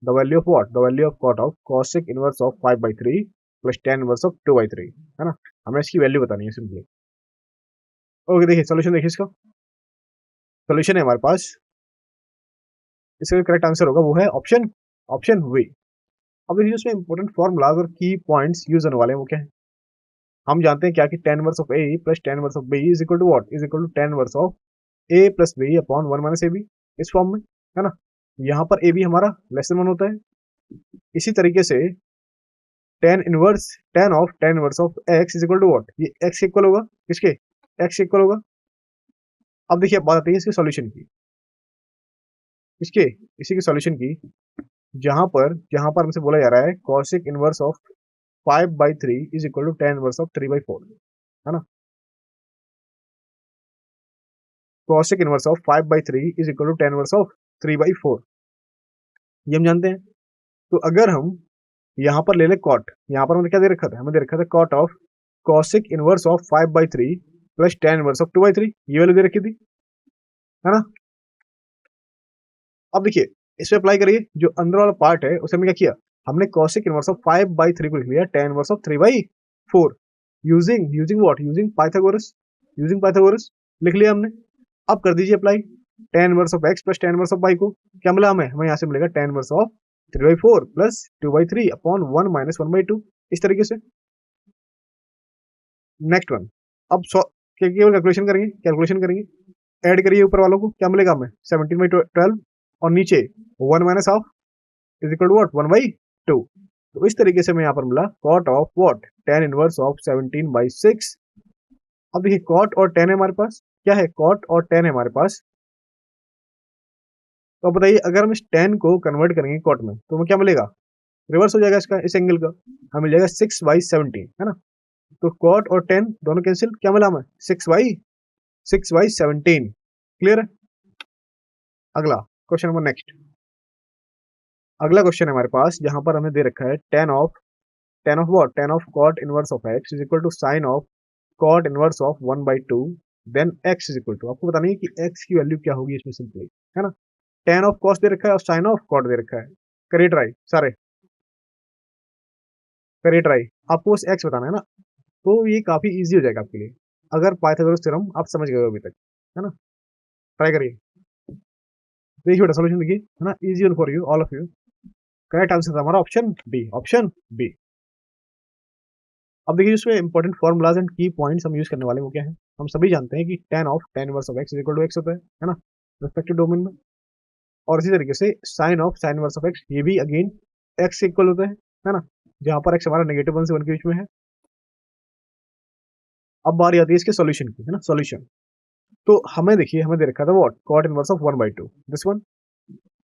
the value of what, the value of cot of cosec inverse of 5/3 plus tan inverse of 2/3, है ना। हमें इसकी वैल्यू बतानी है सिंपली। ओके, देखिए सोल्यूशन देखिए इसका। सोल्यूशन है हमारे पास, इसका करेक्ट आंसर होगा वो है ऑप्शन ऑप्शन वी। अब देखिए उसमें इंपॉर्टेंट फॉर्मूलाज और की पॉइंट्स यूज होने वाले हैं, वो क्या है। हम जानते हैं क्या कि tan inverse of a plus tan inverse of b is equal to what, is equal to tan inverse of a plus b upon 1 minus a b, इस फॉर्म में, है ना। यहाँ पर ए बी हमारा लेस देन 1 होता है। इसी तरीके से tan inverse of x is equal to what, ये x इक्वल होगा किसके, x इक्वल होगा। अब देखिए अब बात आती है इसके सॉल्यूशन की, इसके इसी के सॉल्यूशन की, जहां पर हमसे बोला जा रहा है cosec inverse of 5/3 is equal to tan inverse of 3/4, है ना। cosec inverse of 5/3 is equal to tan inverse of 3/4, ये हम जानते हैं। तो अगर हम यहाँ पर ले ले कॉट, यहाँ पर हमें क्या दे रखा था, हमें दे रखा था cot of cosec inverse of 5/3 plus tan inverse of 2/3, ये वैल्यू दे रखी थी, है ना। अब देखिए इसमें अप्लाई करिए, जो अंदर वाला पार्ट है उसे हमने क्या किया, हमने cosec इनवर्स ऑफ 5/3 को लिख लिया tan inverse of 3/4 using using what, using Pythagoras लिख लिया हमने। अब कर दीजिए apply tan inverse of x plus tan inverse of y को, क्या मिला हमें, हमें यहाँ से मिलेगा tan inverse of 3/4 plus 2/3 upon 1 minus 1/2, इस तरीके से। नेक्स्ट वन, अब केवल कैलकुलेशन करेंगे, ऐड करिए ऊपर वालों को, क्या मिलेगा हमें 17/12 और नीचे 1 minus half is equal to what, 1/2। तो इस तरीके से हमें यहाँ पर मिला cot of what, tan inverse of 17/6। अब देखिए कॉट और tan है हमारे पास, क्या है, कॉट और tan है हमारे पास। तो अब बताइए अगर हम इस tan को कन्वर्ट करेंगे कॉट में तो हमें क्या मिलेगा, रिवर्स हो जाएगा इसका, इस एंगल का, हमें मिलेगा 6/17, है ना। तो कॉट और tan दोनों कैंसिल, क्या मिला हमें, 6/17। क्लियर है? अगला क्वेश्चन नंबर नेक्स्ट, अगला क्वेश्चन है हमारे पास जहां पर हमें दे रखा है tan of what, tan of cot inverse of x is equal to sin of cot inverse of 1/2 then x is equal to, आपको बताना है कि x की वैल्यू क्या होगी इसमें सिंपली, है ना। tan ऑफ cos दे रखा है और sin ऑफ cot दे रखा है, करिए ट्राई सारे, करिए ट्राई, आपको बस x बताना है ना। तो ये काफी इजी हो जाएगा आपके लिए अगर पाइथागोरस थ्योरम आप समझ गए हो अभी तक, है ना। ट्राई करिए, देखिए बेटा सोल्यूशन देखिए, है ना, easy one for you all of you. Correct answer था हमारा ऑप्शन बी, ऑप्शन बी। अब देखिए इसमें इंपॉर्टेंट फॉर्मुलाज एंड की पॉइंट्स हम यूज करने वाले हैं वो क्या है। हम सभी जानते हैं कि tan inverse of x is equal to x होता है ना, रिस्पेक्टिव डोमेन में। और इसी तरीके से sin इनवर्स ऑफ x ये भी अगेन x इक्वल होता है ना, जहां पर x हमारा -1 से 1 के बीच में है। अब बारी आती है इसके सॉल्यूशन की, है ना, सॉल्यूशन। तो हमें देखिए हमें दे रखा था what, cot inverse of 1/2, this one.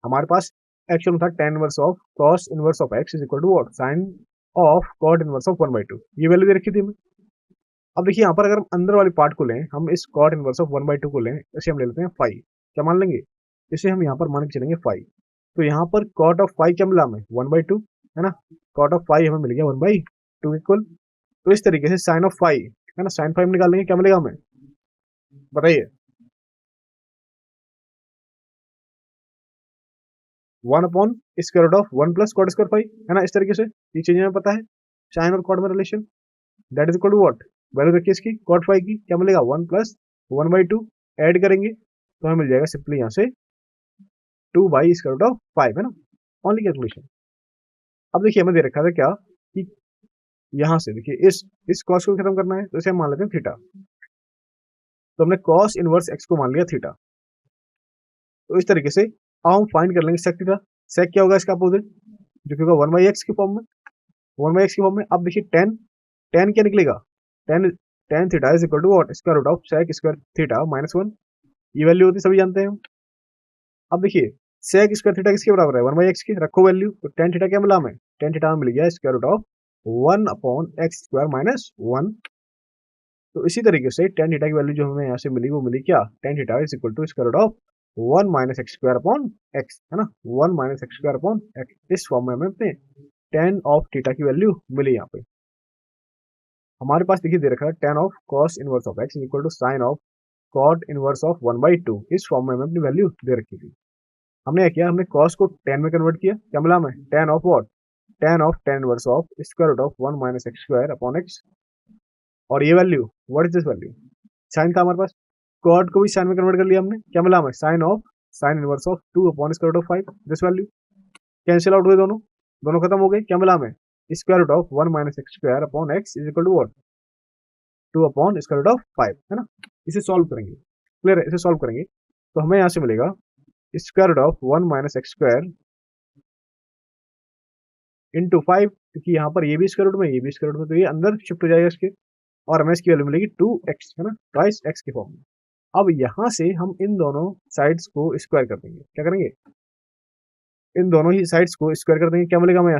हमारे पास एक्चुअल में था tan inverse of cos inverse of x is equal to what, sin of cot inverse of 1/2, ये वैल्यू दे रखी थी हमें। अब देखिए यहाँ पर अगर हम अंदर वाली पार्ट को लें, हम इस cot इनवर्स ऑफ 1/2 को लें, इसे हम ले लेते हैं 5, क्या मान लेंगे, इसे हम यहाँ पर मान के चलेंगे 5। तो यहाँ पर cot ऑफ 5 क्या मिला हमें, 1/2, है ना। cot ऑफ 5 हमें मिल गया 1/2 इक्वल। तो इस तरीके से sin ऑफ 5, है ना, sin 5 निकाल लेंगे, क्या मिलेगा हमें, बताइए। 1 upon square root of 1 plus cot square 5, है ना, इस तरीके से, ये चीजें हमें पता है, साइन और cot में relation. That is equal to what, value देखिए इसकी cot phi की क्या मिलेगा 1 प्लस 1/2 ऐड करेंगे तो हमें मिल जाएगा सिंपली यहाँ से 2 बाई स्क्वायर रूट ऑफ 5 है ना, ओनली कैलकुलेशन। अब देखिए हमें दे रखा था क्या कि यहाँ से देखिए इस कॉस को खत्म करना है तो इसे हम मान लेते हैं थीटा, तो हमने कॉस इनवर्स एक्स को मान लिया थीटा। तो इस तरीके से अब हम फाइंड कर लेंगे सेक थीटा। सेक क्या होगा इसका अपोजिट, जो कि होगा 1/x की फॉर्म में, 1/x की फॉर्म में। अब देखिए tan क्या निकलेगा, tan theta is equal to what, square root of sec square theta minus 1, ये वैल्यू होती है सभी जानते हैं हम। अब देखिए सेक स्क्वायर थीटा किसके बराबर है 1/x की, रखो वैल्यू, तो tan थीटा क्या मिला हमें, tan थीटा मिल गया square root of 1/x² minus 1। तो इसी तरीके से tan थीटा की वैल्यू जो हमें यहाँ से मिली वो मिली क्या, tan theta is equal to square root of 1 minus x² upon x, है ना, 1 माइनस x² अपॉन x। इस फॉर्म में हमें अपने tan ऑफ थीटा की वैल्यू मिली। यहाँ पे हमारे पास देखिए दे रखा है tan of cos inverse of x is equal to sine of cot inverse of 1/2। इस फॉर्म में हमें अपनी वैल्यू दे रखी थी। हमने क्या किया, हमने cos को tan में कन्वर्ट किया, क्या मिला हमें tan of what, tan of tan inverse of square root of 1 minus x² upon x। और ये value what is this value, sine था हमारे पास, कॉट को भी साइन में कन्वर्ट कर लिया हमने, क्या मिला हमें sine inverse of 2 upon square root of 5, this value. Cancel out हुए दोनों, दोनों खत्म हो गए, क्या मिला हमें square root of 1 minus x² upon x is equal to what 2 upon square root of 5, है ना। इसे सॉल्व करेंगे, क्लियर है, इसे सॉल्व करेंगे तो हमें यहाँ से मिलेगा square root of 1 minus x² into 5, क्योंकि यहाँ पर ये भी स्क्वायर रूट में ये भी स्क्वायर रूट में, तो ये अंदर शिफ्ट हो जाएगा इसके, और हमें इसकी वैल्यू मिलेगी 2x, है ना, ट्वाइस x की फॉर्म में। अब यहाँ से हम इन दोनों साइड्स को स्क्वायर कर देंगे, क्या करेंगे, इन दोनों ही साइड्स को स्क्वायर कर देंगे, क्या मिलेगा हमें यहाँ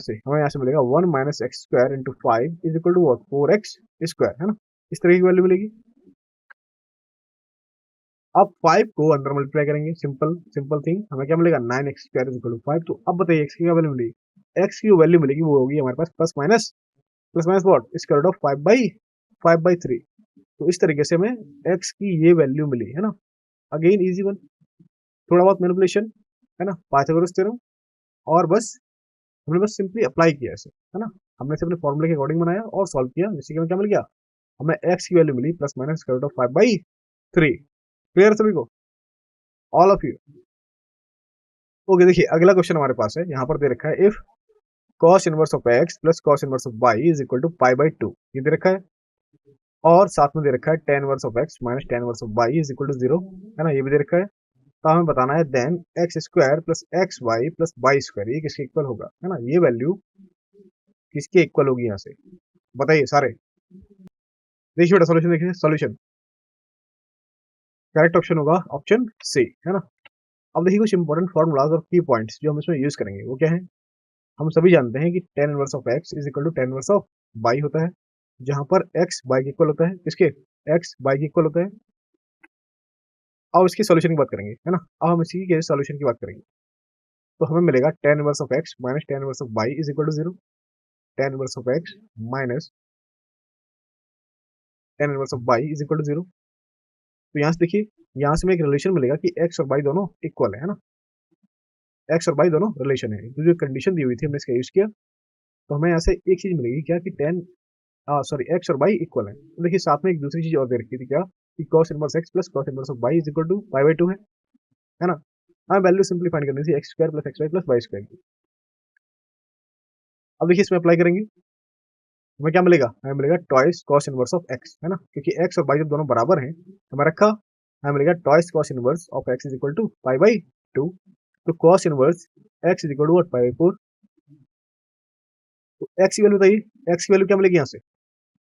से मिलेगा 1 minus x² into 5 is equal to 4x square, है ना, इस तरह की वैल्यू मिलेगी। अब 5 को अंदर मल्टीप्लाई करेंगे, सिंपल थिंग, हमें क्या मिलेगा 9x² इज इक्वल टू 5। तो अब बताइए x की क्या वैल्यू मिलेगी, x की वैल्यू मिलेगी वो होगी हमारे पास plus minus what square root of 5/3। तो इस तरीके से हमें x की ये वैल्यू मिली, है ना। अगेन इजी वन, थोड़ा बहुत मैनिपुलेशन, है ना, पाइथागोरस थ्योरम, और बस हमने बस सिंपली अप्लाई किया इसे, है ना। हमने इसे अपने फॉर्मूले के अकॉर्डिंग बनाया और सॉल्व किया, जिससे कि हमें क्या मिल गया, हमें x की वैल्यू मिली plus minus square root of 5/3। Clear सभी को, ऑल ऑफ यू। ओके, देखिए अगला क्वेश्चन हमारे पास है, यहाँ पर दे रखा है if cos inverse of x plus cos inverse of y is equal to π/2, ये दे रखा है, और साथ में दे रखा है tan inverse of x minus tan inverse of y is equal to 0, है ना, ये भी दे रखा है। तो हमें बताना है then x² plus xy plus y² ये किसके इक्वल होगा, है ना, ये वैल्यू किसके इक्वल होगी यहाँ से, बताइए सारे। देखिए बेटा सॉल्यूशन देखिए, सॉल्यूशन करेक्ट ऑप्शन होगा ऑप्शन सी, है ना। अब देखिए कुछ इंपॉर्टेंट फॉर्मूलाज और की पॉइंट्स जो हम इसमें यूज करेंगे वो क्या है। हम सभी जानते हैं कि tan inverse of x is equal to tan inverse of y होता है, जहां पर x y के इक्वल होता है, किसके, x y के इक्वल होता है। अब इसकी सॉल्यूशन की बात करेंगे, है ना, अब हम इसी के सॉल्यूशन की बात करेंगे। तो हमें मिलेगा tan inverse of x minus tan inverse of y is equal to 0, tan inverse of x minus tan inverse of y is equal to 0। तो यहाँ से देखिए, यहाँ से हमें एक रिलेशन मिलेगा कि x और y दोनों इक्वल है ना, x और y दोनों रिलेशन है, तो जो कंडीशन दी हुई थी हमने इसका यूज किया, तो हमें यहाँ से एक चीज मिलेगी क्या कि x और y इक्वल है। तो देखिए साथ में एक दूसरी चीज और दे रखी थी क्या कि cos inverse x plus cos inverse of y is equal to π/2 है ना। हमें वैल्यू सिंपली फाइंड करनी थी x² plus xy plus y² की। अब देखिए इसमें अप्लाई करेंगे, हमें क्या मिलेगा, हमें मिलेगा twice cos inverse of x, है ना, क्योंकि x और y जब दोनों बराबर हैं हमें रखा, हमें मिलेगा twice cos inverse of x is equal to π/2। तो cos inverse x is equal to π/4। तो x की वैल्यू बताइए, x की वैल्यू क्या मिलेगी यहाँ से,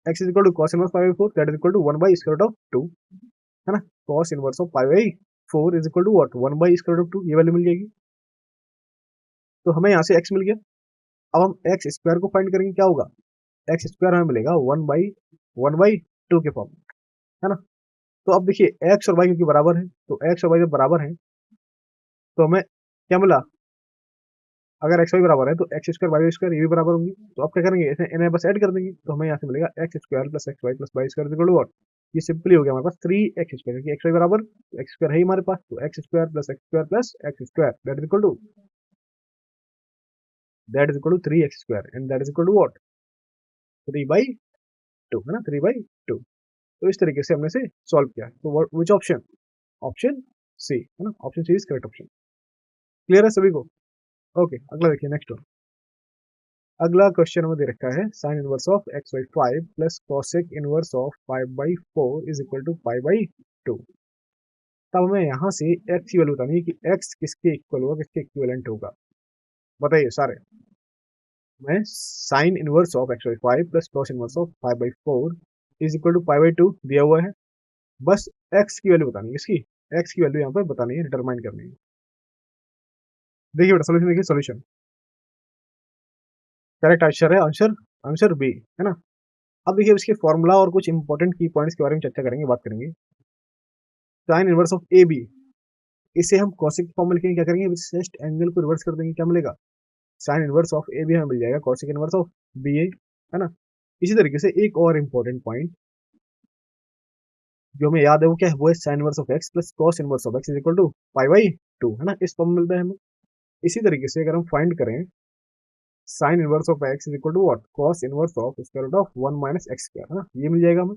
x is equal to cos inverse π/4 that is equal to one by square root of 2, है ना। cos inverse of π/4 is equal to what one by square root of 2, ये वैल्यू मिल जाएगी। तो हमें यहाँ से x मिल गया। अब हम x² को फाइंड करेंगे, क्या होगा, x² हमें मिलेगा 1/2 के फॉर्म में, है ना। तो अब देखिए x और y क्योंकि बराबर है, तो x और y जब बराबर हैं तो हमें क्या मिला, अगर x y बराबर है तो x² y² ये भी बराबर होंगी, तो अब क्या करेंगे, इन्हें बस ऐड कर देंगे, तो हमें यहाँ से मिलेगा x² plus xy plus y² equal to what, ये सिंपली हो गया हमारे पास 3x², क्योंकि xy बराबर x² है ही हमारे पास, तो x² plus x² plus x² that is equal to 3x² and that is equal to what 3/2। 2 है ना, 3/2। तो इस तरीके से हमने इसे सॉल्व किया। तो विच ऑप्शन? ऑप्शन सी है ना, option C is correct option. Clear है सभी को? ओके, अगला देखिए, नेक्स्ट वन। अगला क्वेश्चन हमें दे रखा है sine inverse of x by 5 plus cosec inverse of 5/4 is equal to 5/2। तब हमें यहाँ से एक्स की वैल्यू बतानी है कि एक्स किसके इक्वल होगा, किसके इक्विवेलेंट होगा। बताइए सारे। मैं sine inverse of x by 5 plus cos inverse of 5/4 is equal to 5/2 दिया हुआ है। बस एक्स की वैल्यू बतानी है, इसकी एक्स की वैल्यू यहाँ पर बतानी है, डिटरमाइन करनी है। देखिए बेटा सोल्यूशन, देखिए सोल्यूशन। करेक्ट आंसर है आंसर आंसर बी है ना। अब देखिए इसके फॉर्मूला और कुछ इंपॉर्टेंट की पॉइंट्स के बारे में चर्चा करेंगे, बात करेंगे। Sine inverse of a b, इसे हम कॉसेक फॉर्म में लिखेंगे, क्या करेंगे, जस्ट एंगल को रिवर्स कर देंगे, क्या मिलेगा, sine inverse of a b हमें मिल जाएगा cosec inverse of b a, है ना। इसी तरीके से एक और इंपॉर्टेंट पॉइंट जो हमें याद है वो क्या है, वो है sine inverse of x plus cos inverse of x is equal to 5/2 है ना, इस फॉर्म में मिलता है हमें। इसी तरीके से अगर हम फाइंड करें sine inverse of x is equal to what, cos inverse of square root of 1 minus x square, है ना, ये मिल जाएगा हमें।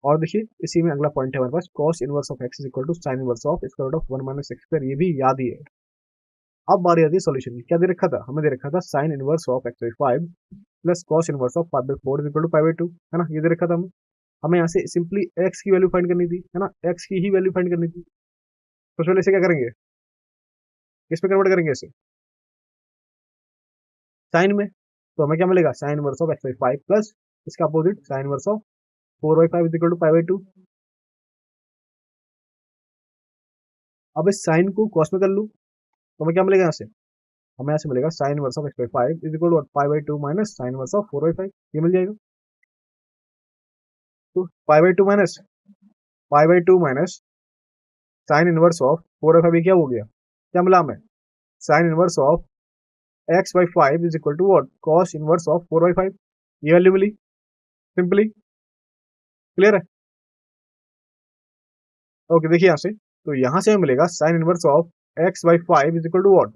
और देखिए इसी में अगला पॉइंट है हमारे पास, cos inverse of x is equal to sine inverse of square root of 1 minus x square, ये भी याद ही है। अब बारी आती है सॉल्यूशन की। क्या दे रखा था, हमें दे रखा था sine inverse of x by 5 plus cos inverse of 5/4 is equal to 5/2 है ना, ये दे रखा था हमें। हमें यहाँ से सिंपली x की वैल्यू फाइंड करनी थी, है ना, x की ही वैल्यू फाइंड करनी थी। तो पहले इसे क्या करेंगे, किस पे कन्वर्ट करेंगे इसे, साइन में। तो हमें क्या मिलेगा, sine inverse of x by 5 plus इसका opposite sine inverse of 4/5 is equal to 5/2। अब इस साइन को कॉस में कर लूँ तो हमें क्या मिलेगा यहाँ से, हमें यहाँ से मिलेगा sine inverse of x by 5 is equal to 5/2 minus sine inverse of 4/5, ये मिल जाएगा। तो 5/2 माइनस साइन इनवर्स ऑफ 4/5, ये क्या हो गया, क्या मिला हमें, sine inverse of x by 5 is equal to what, cos inverse of 4/5, ये वैल्यू मिली सिंपली। क्लियर है? ओके, देखिए यहाँ से, तो यहाँ से हमें मिलेगा sine inverse of x by 5 is equal to what,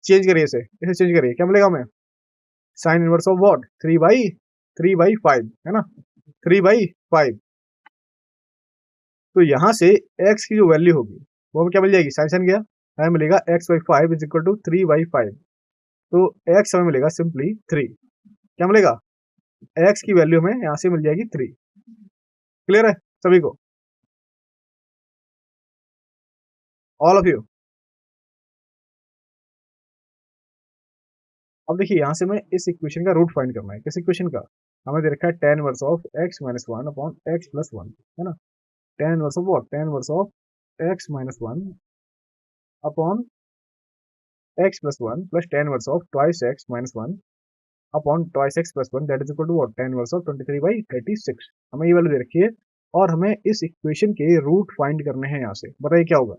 change करिए इसे, इसे चेंज करिए, क्या मिलेगा हमें, साइन इनवर्स ऑफ व्हाट, 3/5 है ना, 3/5। तो यहाँ से x की जो वैल्यू होगी वो हमें क्या मिल जाएगी, साइन साइन गया, हमें मिलेगा x by 5 is equal to 3/5। तो x हमें मिलेगा सिंपली 3, क्या मिलेगा, x की वैल्यू हमें यहाँ से मिल जाएगी 3। क्लियर है सभी को, ऑल ऑफ यू। अब देखिए यहाँ से मैं इस इक्वेशन का रूट फाइंड करना है, किस इक्वेशन का, हमें दे रखा है tan inverse of x minus 1 upon x plus 1 है ना, tan inverse of what, tan inverse of x minus 1 upon x plus 1 plus tan inverse of twice x minus 1 upon twice x plus 1 that is equal to what, tan inverse of 23/36। हमें ये value दे रखी है और हमें इस equation के root find करने हैं यहाँ से। बताइए क्या होगा,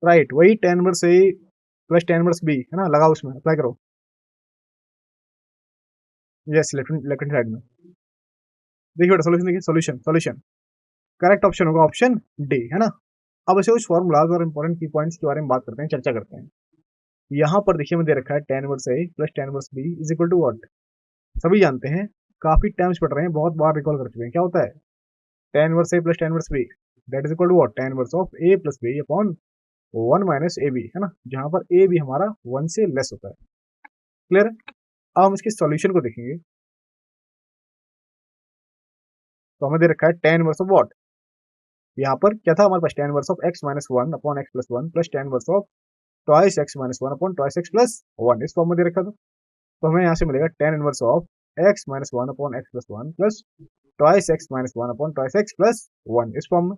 राइट, वही tan inverse a plus tan inverse b है ना, लगाओ उसमें, अप्लाई करो। Yes, left left hand side में। देखिए बेटा सॉल्यूशन, देखिए सॉल्यूशन सॉल्यूशन, करेक्ट ऑप्शन होगा ऑप्शन डी है ना। अब ऐसे कुछ फॉर्मूलाज और इंपॉर्टेंट की पॉइंट्स के बारे में बात करते हैं, चर्चा करते हैं। यहाँ पर देखिए हमें दे रखा है tan inverse a plus tan inverse b is equal to what, सभी जानते हैं, काफी टाइम्स पढ़ रहे हैं, बहुत बार रिकॉल कर चुके हैं, क्या होता है, tan inverse a plus tan inverse b that is equal to what, tan inverse of a plus b upon 1 minus a b है ना, जहां पर ए बी हमारा 1 से लेस होता है। क्लियर है? अब हम इसके सॉल्यूशन को देखेंगे। तो हमें दे रखा है tan इनवर्स ऑफ व्हाट, यहाँ पर क्या था हमारे पास, tan inverse of x minus 1 upon x plus 1 plus tan inverse of twice x minus 1 upon twice x plus 1, इस फॉर्म में दे रखा था। तो हमें यहाँ से मिलेगा tan inverse of x minus 1 upon x plus 1 plus twice x minus 1 upon twice x plus 1, इस फॉर्म में,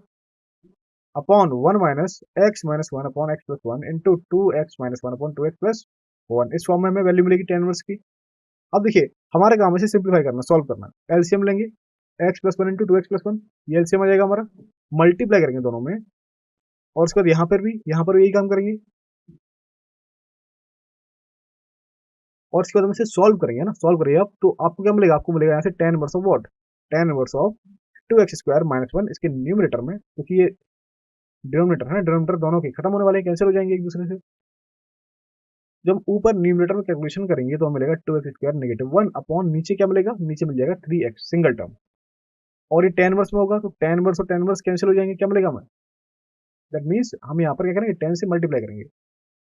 upon 1 minus x minus 1 upon x plus 1 into 2x minus 1 upon 2x plus 1, इस फॉर्म में हमें value मिलेगी tan inverse की। अब देखिए हमारे काम है सिंप्लीफाई करना, सॉल्व करना, एलसीएम लेंगे, x plus 1 into 2x plus 1, ये एलसीएम आ जाएगा हमारा, मल्टीप्लाई करेंगे दोनों में, और उसके बाद यहाँ पर भी यही काम करेंगे, और उसके बाद हम इसे सॉल्व करेंगे ना, सॉल्व करिए आप, तो आपको क्या मिलेगा, आपको मिलेगा यहाँ से tan inverse of what, tan inverse of 2x square minus 1 इसके न्यूमरेटर में, क्योंकि ये डिनोमिनेटर है, डिनोमिनेटर दोनों के खत्म होने वाले कैंसिल हो जाएंगे एक दूसरे से, जब हम ऊपर न्यूमरेटर में कैलकुलेशन करेंगे तो हमें मिलेगा 2x² -1 अपॉन नीचे क्या मिलेगा, नीचे मिल जाएगा 3x सिंगल टर्म, और ये tan इनवर्स में होगा तो tan इनवर्स और tan इनवर्स कैंसिल हो जाएंगे, क्या मिलेगा हमें, दैट मीन्स हम यहाँ पर क्या करेंगे, 10 से मल्टीप्लाई करेंगे,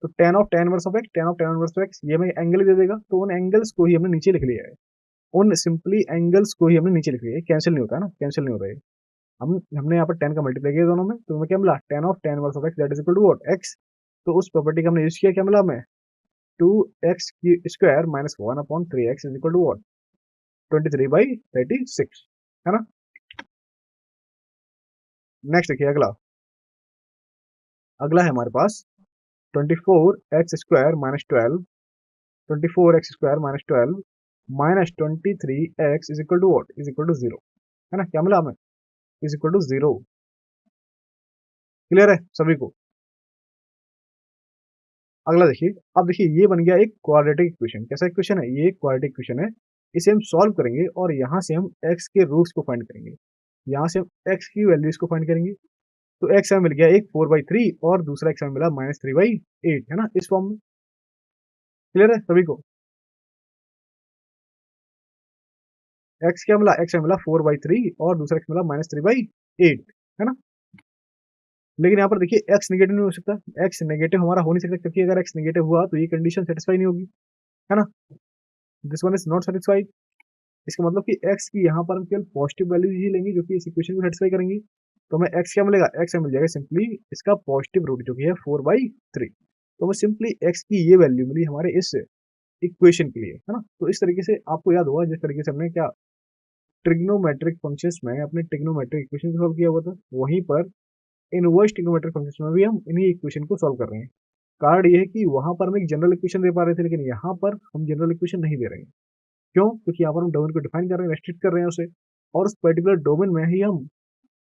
तो tan inverse of x, tan inverse of x ये हमें एंगल दे देगा, तो उन एंगल्स को ही हमने नीचे लिख लिया है, उन सिंपली एंगल्स को ही हमने नीचे लिख लिया है, कैंसिल नहीं होता है ना, कैंसिल नहीं होता है। हमने यहाँ पर 10 का मल्टीप्लाई किया दोनों में, तो हमें क्या मिला, tan inverse of x that is equal to what, x। तो उस प्रॉपर्टी का हमने यूज किया, क्या मिला हमें, 2x² -1 upon 3x is equal to what, 23/36, है ना। नेक्स्ट देखिए अगला, अगला है हमारे पास 24x² -12, 24x² -12 minus 23x is equal to what, is equal to 0, है ना, क्या मिला हमें, इज इक्वल टू 0। क्लियर है सभी को। अगला देखिए, अब देखिए ये बन गया एक क्वाड्रेटिक इक्वेशन, कैसा इक्वेशन है, ये क्वाड्रेटिक इक्वेशन है, इसे हम सॉल्व करेंगे और यहाँ से हम x के रूट्स को फाइंड करेंगे, यहाँ से हम x की वैल्यूज को फाइंड करेंगे, तो x हमें मिल गया एक 4/3 और दूसरा x हमें मिला -3/8, है ना, इस फॉर्म में। क्लियर है सभी को। x क्या मिला, x हमें मिला 4/3 और दूसरा x मिला -3/8, है ना। लेकिन यहाँ पर देखिए x नेगेटिव नहीं हो सकता, x नेगेटिव हमारा हो नहीं सकता, क्योंकि अगर x नेगेटिव हुआ तो ये कंडीशन सेटिस्फाई नहीं होगी, है ना, this one is not satisfied. इसका मतलब कि x की यहाँ पर हम केवल पॉजिटिव वैल्यूज ही लेंगे जो कि इस इक्वेशन को सेटिस्फाई करेंगी, तो हमें x क्या मिलेगा, x हमें मिल जाएगा सिंपली इसका पॉजिटिव रूट जो कि है 4/3, तो हमें सिंपली x की ये वैल्यू मिली हमारे इस इक्वेशन के लिए, है ना। तो इस तरीके से आपको याद होगा जिस तरीके से हमने क्या ट्रिग्नोमेट्रिक फंक्शंस में अपने ट्रिग्नोमेट्रिक इक्वेशन को सॉल्व किया हुआ था, वहीं पर इनवर्स ट्रिग्नोमेट्रिक फंक्शंस में भी हम इन्हीं इक्वेशन को सॉल्व कर रहे हैं। कारण ये है कि वहां पर हम एक जनरल इक्वेशन दे पा रहे थे, लेकिन यहाँ पर हम जनरल इक्वेशन नहीं दे रहे हैं। क्यों, क्योंकि यहाँ पर हम डोमेन को डिफाइन कर रहे हैं, रेस्ट्रिक्ट कर रहे हैं उसे, और उस पर्टिकुलर डोमेन में ही हम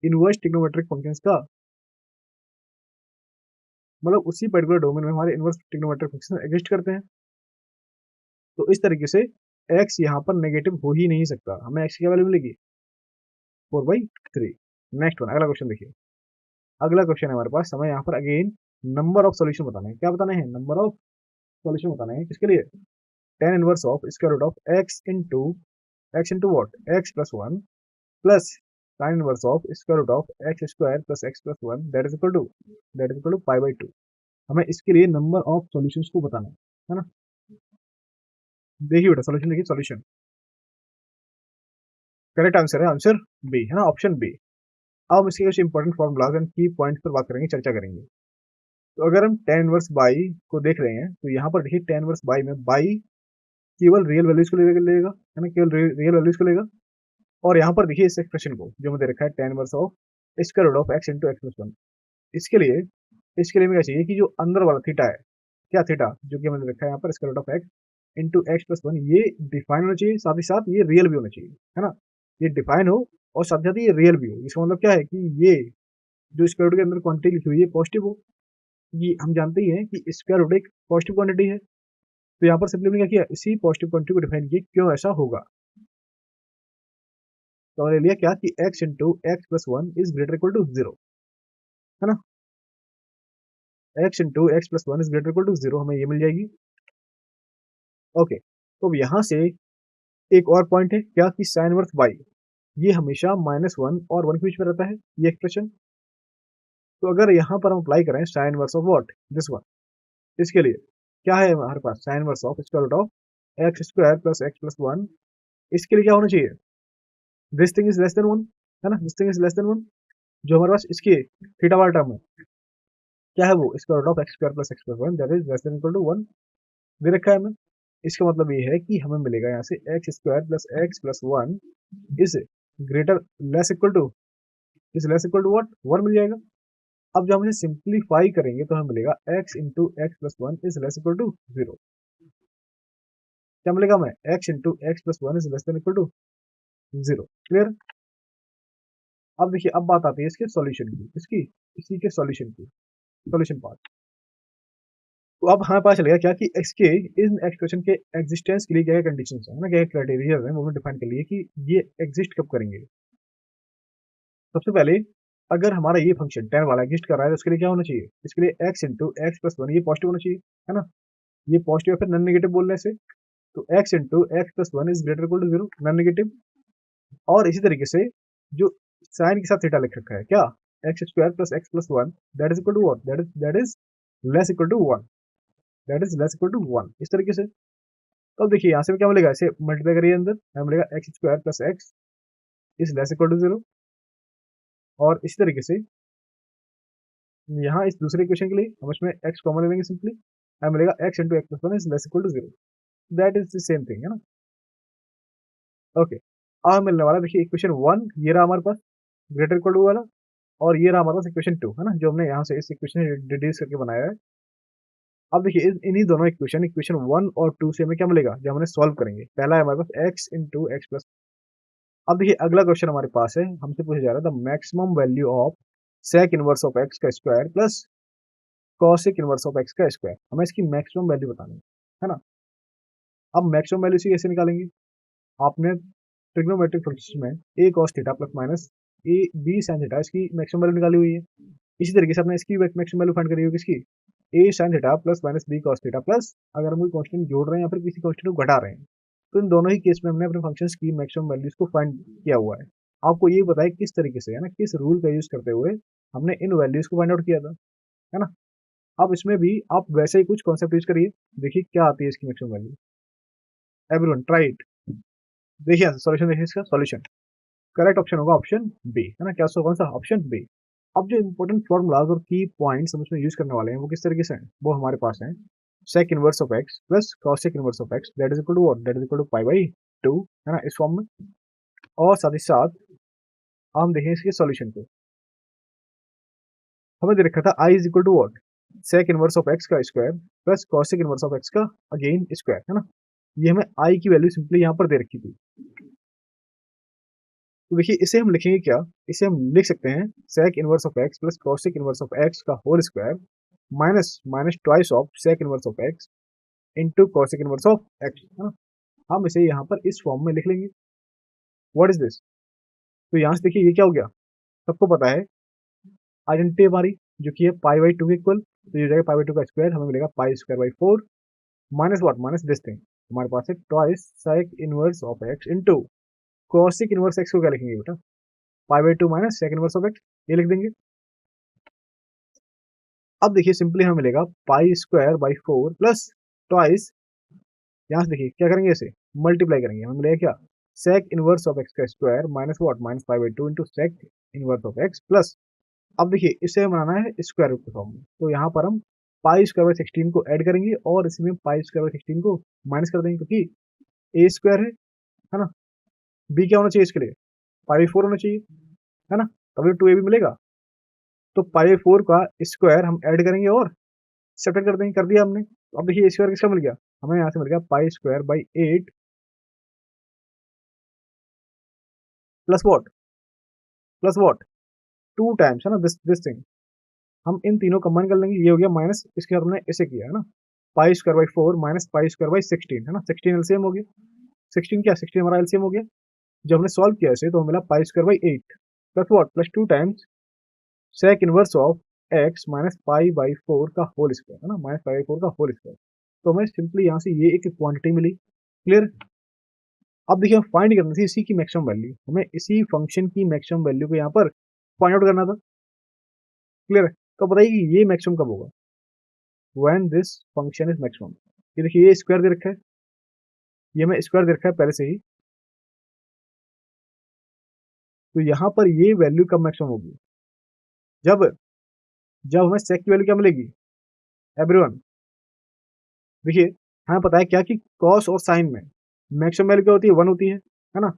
इनवर्स ट्रिग्नोमेट्रिक फंक्शंस का, मतलब उसी पर्टिकुलर डोमेन में हमारे इनवर्स ट्रिग्नोमेट्रिक फंक्शन एग्जिस्ट करते हैं। तो इस तरीके से x यहाँ पर नेगेटिव हो ही नहीं सकता, हमें x की वैल्यू मिलेगी 4/3। नेक्स्ट वन, अगला क्वेश्चन देखिए, अगला क्वेश्चन है हमारे पास, हमें यहाँ पर अगेन नंबर ऑफ सॉल्यूशन बताना है, क्या बताना है, नंबर ऑफ सॉल्यूशन बताना है, किसके लिए, tan inverse of square root of x into what, x plus 1 plus sin inverse of square root of x² plus x plus 1 that is equal to π/2। हमें इसके लिए नंबर ऑफ सॉल्यूशंस को बताना है ना। देखिए बेटा सॉल्यूशन, देखिए सॉल्यूशन, करेक्ट आंसर है आंसर बी, है ना, ऑप्शन बी। अब हम इसके कुछ इंपॉर्टेंट फॉर्मुलाज एंड की पॉइंट्स पर बात करेंगे, चर्चा करेंगे। तो अगर हम tan इनवर्स बाई को देख रहे हैं, तो यहाँ पर देखिए tan इनवर्स बाई में बाई केवल रियल वैल्यूज को लेगा, है ना, केवल रियल वैल्यूज को लेगा। और यहाँ पर देखिए इस एक्सप्रेशन को जो हमें दे रखा है tan inverse of square root of x into x plus 1, इसके लिए हमें क्या चाहिए कि जो अंदर वाला थीटा है, क्या थीटा जो कि हमें दे रखा है यहाँ पर square root of x into x plus 1, ये डिफाइन होना चाहिए, साथ ही साथ ये रियल भी होना चाहिए, है ना, ये डिफाइन हो और साथ ही साथ ये रियल भी हो। इसका मतलब क्या है कि ये जो स्क्वायर रूट के अंदर क्वांटिटी लिखी हुई है पॉजिटिव हो, ये हम जानते ही हैं कि स्क्वायर रूट एक पॉजिटिव क्वांटिटी है। तो यहाँ पर सिंपली हमने क्या किया, इसी पॉजिटिव क्वांटिटी को डिफाइन किया, क्यों ऐसा होगा, तो हमने लिया क्या कि x into x plus 1 is greater equal to 0, है ना, x into x plus 1 is greater equal to 0, हमें ये मिल जाएगी। ओके, तो अब यहाँ से एक और पॉइंट है क्या कि साइन इनवर्स बाई ये हमेशा -1 और 1 के बीच में रहता है, ये एक्सप्रेशन। तो अगर यहाँ पर हम अप्लाई करें sine inverse of what, this one, इसके लिए क्या है हमारे पास, sine inverse of square root of x² plus x plus 1, इसके लिए क्या होना चाहिए, this thing is less than 1, है ना, this thing is less than 1, जो हमारे पास इसके थीटा वाला टर्म है क्या है, वो square root of x² plus x plus 1 that is less than equal to 1 दे रखा है हमें। इसका मतलब ये है कि हमें मिलेगा यहाँ से x² plus x plus 1 is greater less equal to, is less equal to what, 1 मिल जाएगा। अब जब हम इसे सिंप्लीफाई करेंगे तो हमें मिलेगा x into x plus 1 is less equal to 0, क्या मिलेगा हमें, x into x plus 1 is less than equal to 0। Clear. अब देखिए, अब बात आती है इसके सॉल्यूशन की, इसकी इसी के सॉल्यूशन की, सॉल्यूशन पार्ट। तो अब हमें पता चलेगा क्या कि x के इन एक्सप्रेशन के एग्जिस्टेंस के लिए क्या कंडीशंस है ना, क्या क्राइटेरिया है, वो हमें डिफाइन कर लिए कि ये एग्जिस्ट कब करेंगे। सबसे पहले अगर हमारा ये फंक्शन tan वाला एग्जिस्ट कर रहा है तो उसके लिए क्या होना चाहिए, इसके लिए x इंटू एक्स प्लस 1 ये पॉजिटिव होना चाहिए, है ना, ये पॉजिटिव या फिर नॉन नेगेटिव बोलने से, तो x into x plus one is greater equal to zero, non negative. और इसी तरीके से जो साइन के साथ थीटा लिख रखा है क्या, x square plus x plus one that is equal to what, that is less equal to one, that is less equal to one, इस तरीके से। तो अब देखिए यहाँ से क्या मिलेगा, ऐसे मल्टीप्लाई करिए अंदर, हमें मिलेगा x square plus x is less equal to zero. और इसी तरीके से यहाँ इस दूसरे इक्वेशन के लिए हम इसमें एक्स कॉमन ले लेंगे सिंपली, हमें मिलेगा x into x plus one is less equal to zero, that is the same thing, है ना। ओके, अब मिलने वाला देखिए इक्वेशन वन, ये रहा हमारे पास ग्रेटर इक्वल टू वाला, और ये रहा हमारे पास इक्वेशन टू, है ना, जो हमने यहाँ से इस इक्वेशन से डिड्यूस करके बनाया है। अब देखिए इन्हीं दोनों इक्वेशन वन और टू से हमें क्या मिलेगा जब हमने सॉल्व करेंगे, पहला है हमारे पास एक्स इंटू एक्स प्लस। अब देखिए अगला क्वेश्चन हमारे पास है, हमसे पूछा जा रहा है the maximum value of sec inverse of x का square plus cosec inverse of x का स्क्वायर, हमें इसकी मैक्सिमम वैल्यू बतानी है ना। अब मैक्सिमम वैल्यू से कैसे निकालेंगे, आपने ट्रिग्नोमेट्रिक फंक्शन में a cos theta plus minus a b sine theta इसकी मैक्सिमम वैल्यू निकाली हुई है। इसी तरीके से आपने इसकी मैक्सिमम वैल्यू फाइंड करी होगी, किसकी, a sine theta plus minus b cos theta plus अगर हम कोई कांस्टेंट जोड़ रहे हैं या फिर किसी कांस्टेंट को घटा रहे हैं, तो इन दोनों ही केस में हमने अपने फंक्शंस की मैक्सिमम वैल्यूज को फाइंड किया हुआ है। आपको ये बताया किस तरीके से, है ना, किस रूल का यूज करते हुए हमने इन वैल्यूज को फाइंड आउट किया था, है ना। अब इसमें भी आप वैसे ही कुछ कॉन्सेप्ट यूज करिए, देखिए क्या आती है इसकी maximum value. Everyone try it, देखिए सॉल्यूशन, देखिए इसका सॉल्यूशन करेक्ट ऑप्शन होगा ऑप्शन बी, है ना, क्या सो कौन सा, ऑप्शन बी। अब जो इंपॉर्टेंट फॉर्मूलाज और की पॉइंट्स हम उसमें यूज करने वाले हैं वो किस तरीके से हैं, वो हमारे पास हैं sec inverse of x plus cosec inverse of x that is equal to what, that is equal to pi by 2, है ना, इस फॉर्म में। और साथ ही साथ हम देखें इसके सॉल्यूशन को, हमें दे रखा था i is equal to what, sec inverse of x का square plus cosec inverse of x का अगेन स्क्वायर, है ना। ये हमें i की वैल्यू सिंपली यहाँ पर दे रखी थी, तो देखिए इसे हम लिखेंगे क्या, इसे हम लिख सकते हैं sec inverse of x plus cosec inverse of x का whole square minus minus twice of sec inverse of x into cosec inverse of x, है ना। हम इसे यहाँ पर इस फॉर्म में लिख लेंगे, व्हाट इज दिस। तो यहाँ से देखिए ये क्या हो गया, सबको पता है आइडेंटिटी हमारी जो कि है पाई बाई टू के इक्वल, तो ये हो जाएगा पाई बाई टू का स्क्वायर, हमें मिलेगा पाई square by four minus what, minus this thing, हमारे पास है twice sec inverse of x into cosec inverse x को क्या लिखेंगे बेटा, पाई by to minus sec inverse of x, ये लिख देंगे। अब देखिए सिंपली हमें मिलेगा पाई square by four plus twice, यहाँ से देखिए क्या करेंगे, इसे मल्टीप्लाई करेंगे, हमें मिलेगा क्या, sec इनवर्स ऑफ x का square minus what, minus pi by two into sec inverse of x plus, अब देखिए इसे बनाना है स्क्वायर रूट के फॉर्म में, तो यहाँ पर हम पाई स्क्वायर बाई सिक्सटीन को ऐड करेंगे और इसमें पाई स्क्वायर बाई सिक्सटीन को माइनस कर देंगे, क्योंकि ए स्क्वायर है ना, बी क्या होना चाहिए इसके लिए, पाई बाई फोर होना चाहिए, है ना, तभी टू ए भी मिलेगा। तो पाई बाई फोर का स्क्वायर हम ऐड करेंगे और सेपरेट कर देंगे, कर दिया हमने। तो अब देखिए स्क्वायर किसका मिल गया, हमें यहाँ से मिल गया pi square by eight plus what two times, है ना, दिस थिंग, हम इन तीनों कंबाइन कर लेंगे, ये हो गया माइनस, इसके साथ हमने इसे किया, है ना, पाई square by four minus pi square by sixteen, है ना, सिक्सटीन एलसीएम हो गया, सिक्सटीन क्या, सिक्सटीन हमारा एलसीएम हो गया। जब हमने सॉल्व किया इसे तो मिला pi square by eight plus what, plus two times sec inverse of x minus pi by four का होल स्क्वायर, है ना, माइनस पाई बाई फोर का होल स्क्वायर। तो हमें सिंपली यहाँ से ये एक क्वांटिटी मिली, क्लियर। अब देखिए हम फाइंड करनी थी इसी की मैक्सिमम वैल्यू, हमें इसी फंक्शन की मैक्सिमम वैल्यू को यहाँ पर फाइंड आउट करना था, क्लियर है। तो बताइए कि ये मैक्सिमम कब होगा, when this function is maximum. ये देखिए ये स्क्वायर दे रखा है, ये हमें स्क्वायर दे रखा है पहले से ही, तो यहाँ पर ये वैल्यू कब मैक्सिमम होगी, जब जब हमें सेक की वैल्यू क्या मिलेगी, एवरीवन देखिए हमें पता है क्या कि कॉस और साइन में मैक्सिमम वैल्यू क्या होती है, वन होती है ना।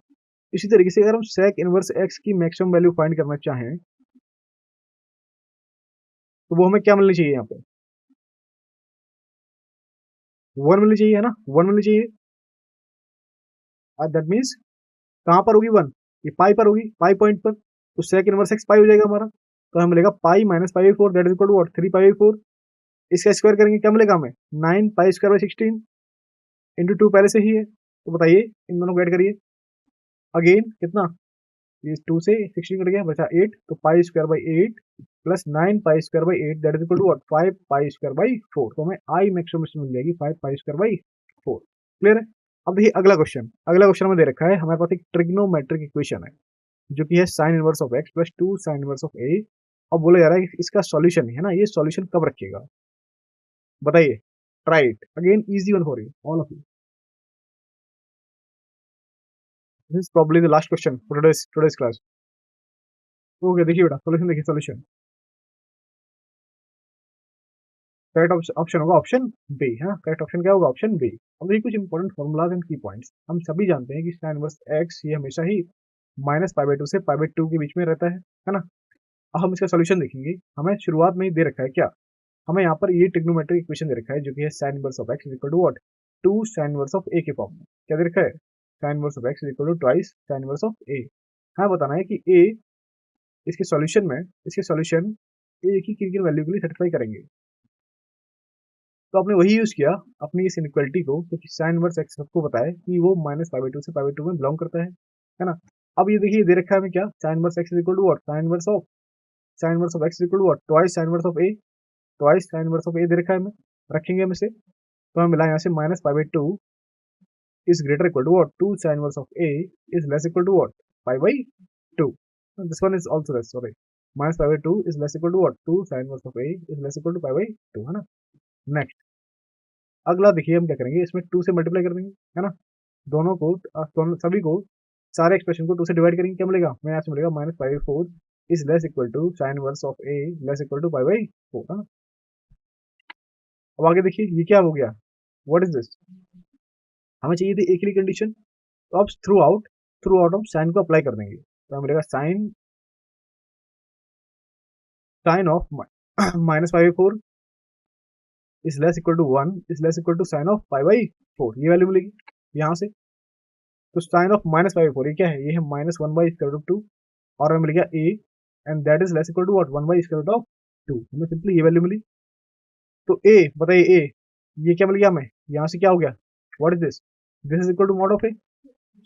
इसी तरीके से अगर हम सेक इनवर्स एक्स की मैक्सिमम वैल्यू फाइंड करना चाहें तो वो हमें क्या मिलनी चाहिए, यहाँ पे वन मिलनी चाहिए, है ना, वन मिलनी चाहिए। दैट मीन्स कहाँ पर होगी वन, ये पाई पर होगी, पाई पॉइंट पर, तो सेक इनवर्स एक्स पाई हो जाएगा हमारा, तो हमें मिलेगा pi minus pi by four that is equal to what, three pi by four. इसका स्क्वायर करेंगे क्या मिलेगा हमें, nine pi square by sixteen into two पहले से ही है, तो बताइए इन दोनों को ऐड करिए, अगेन कितना, ये टू से सिक्सटीन कट गया, बचा एट, तो pi square by eight plus 9 pi square by 8 that is equal to what 5 pi square by 4। तो हमें आई मैक्सिमम मिल जाएगी 5 पाई स्क्वायर बाई 4। क्लियर है। अब देखिए अगला क्वेश्चन हमें दे रखा है, हमारे पास एक ट्रिग्नोमेट्रिक इक्वेशन है जो कि है sine inverse of x plus 2 sine inverse of a. अब बोला जा रहा है कि इसका सॉल्यूशन है ना, ये सॉल्यूशन कब रखिएगा बताइए। Try it again, easy one for you all of you. This is probably the last question for today's class. Okay देखिए बेटा, सॉल्यूशन देखिए, सॉल्यूशन करेक्ट ऑप्शन होगा ऑप्शन बी। हाँ, करेक्ट ऑप्शन क्या होगा, ऑप्शन बी। अब देखिए कुछ इंपॉर्टेंट फॉर्मुलाज एंड की पॉइंट्स। हम सभी जानते हैं कि साइन इनवर्स एक्स ये हमेशा ही -π/2 से π/2 के बीच में रहता है ना। अब हम इसका सॉल्यूशन देखेंगे। हमें शुरुआत में ही दे रखा है क्या, हमें यहाँ पर ये ट्रिग्नोमेट्रिक इक्वेशन दे रखा है जो कि है sine inverse of x is equal to what 2 sine inverse of a के फॉर्म में। क्या दे रखा है, sine inverse of x is equal to twice sine inverse of a. हाँ, बताना है कि ए इसके सॉल्यूशन ए की किन किन वैल्यू के लिए सेटिस्फाई करेंगे। तो आपने वही यूज किया अपनी इस इनइक्वालिटी को, क्योंकि साइन इनवर्स एक्स सबको पता है कि वो -π/2 से π/2 में बिलोंग करता है ना। अब ये देखिए दे रखा है हमें क्या, sine inverse x is equal to what sine inverse of x is equal to what twice sine inverse of a. Twice sine inverse of a दे रखा है हमें, रखेंगे हम इसे तो हमें मिला यहाँ से -π/2 is greater equal to what 2 sin inverse of a is less equal to what π/2. This one is also less, sorry, -π/2 is less equal to what 2 sin inverse of a is less equal to π/2 है ना। Next अगला देखिए हम क्या करेंगे, इसमें 2 से multiply कर देंगे है ना। दोनों सभी को सारे एक्सप्रेशन को 2 से डिवाइड करेंगे, क्या मिलेगा हमें यहाँ से मिलेगा -π/4 is less equal to sin inverse of a less equal to π/4 है ना। अब आगे देखिए ये क्या हो गया, व्हाट इज दिस, हमें चाहिए थी एक ही कंडीशन। तो अब थ्रू आउट हम साइन को अप्लाई कर देंगे तो हमें मिलेगा sine of -π/4 is less equal to 1 is less equal to sine of π/4। ये वैल्यू मिलेगी यहाँ से। तो साइन ऑफ -π/4 ये क्या है, ये है -1/√2 और हमें मिल गया a and that is less equal to what 1/√2। हमें सिंपली ये वैल्यू मिली। तो a बताइए a ये क्या मिल गया हमें, यहाँ से क्या हो गया, what is this is equal to mod of a.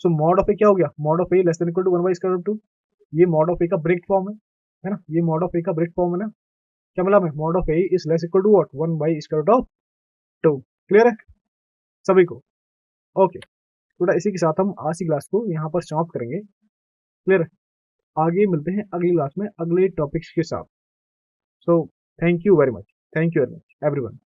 So mod of ए क्या हो गया, mod of a less than equal to 1/√2। ये मॉड ऑफ ए का ब्रेक फॉर्म है ना, ये मॉड ऑफ ए का ब्रेक फॉर्म है ना। क्या मिला हमें, mod of A is less equal to what 1/√2। Clear है सभी को। ओके थोड़ा इसी के साथ हम आज की क्लास को यहाँ पर समाप्त करेंगे। क्लियर है, आगे मिलते हैं अगली क्लास में अगले टॉपिक्स के साथ। So thank you very much everyone.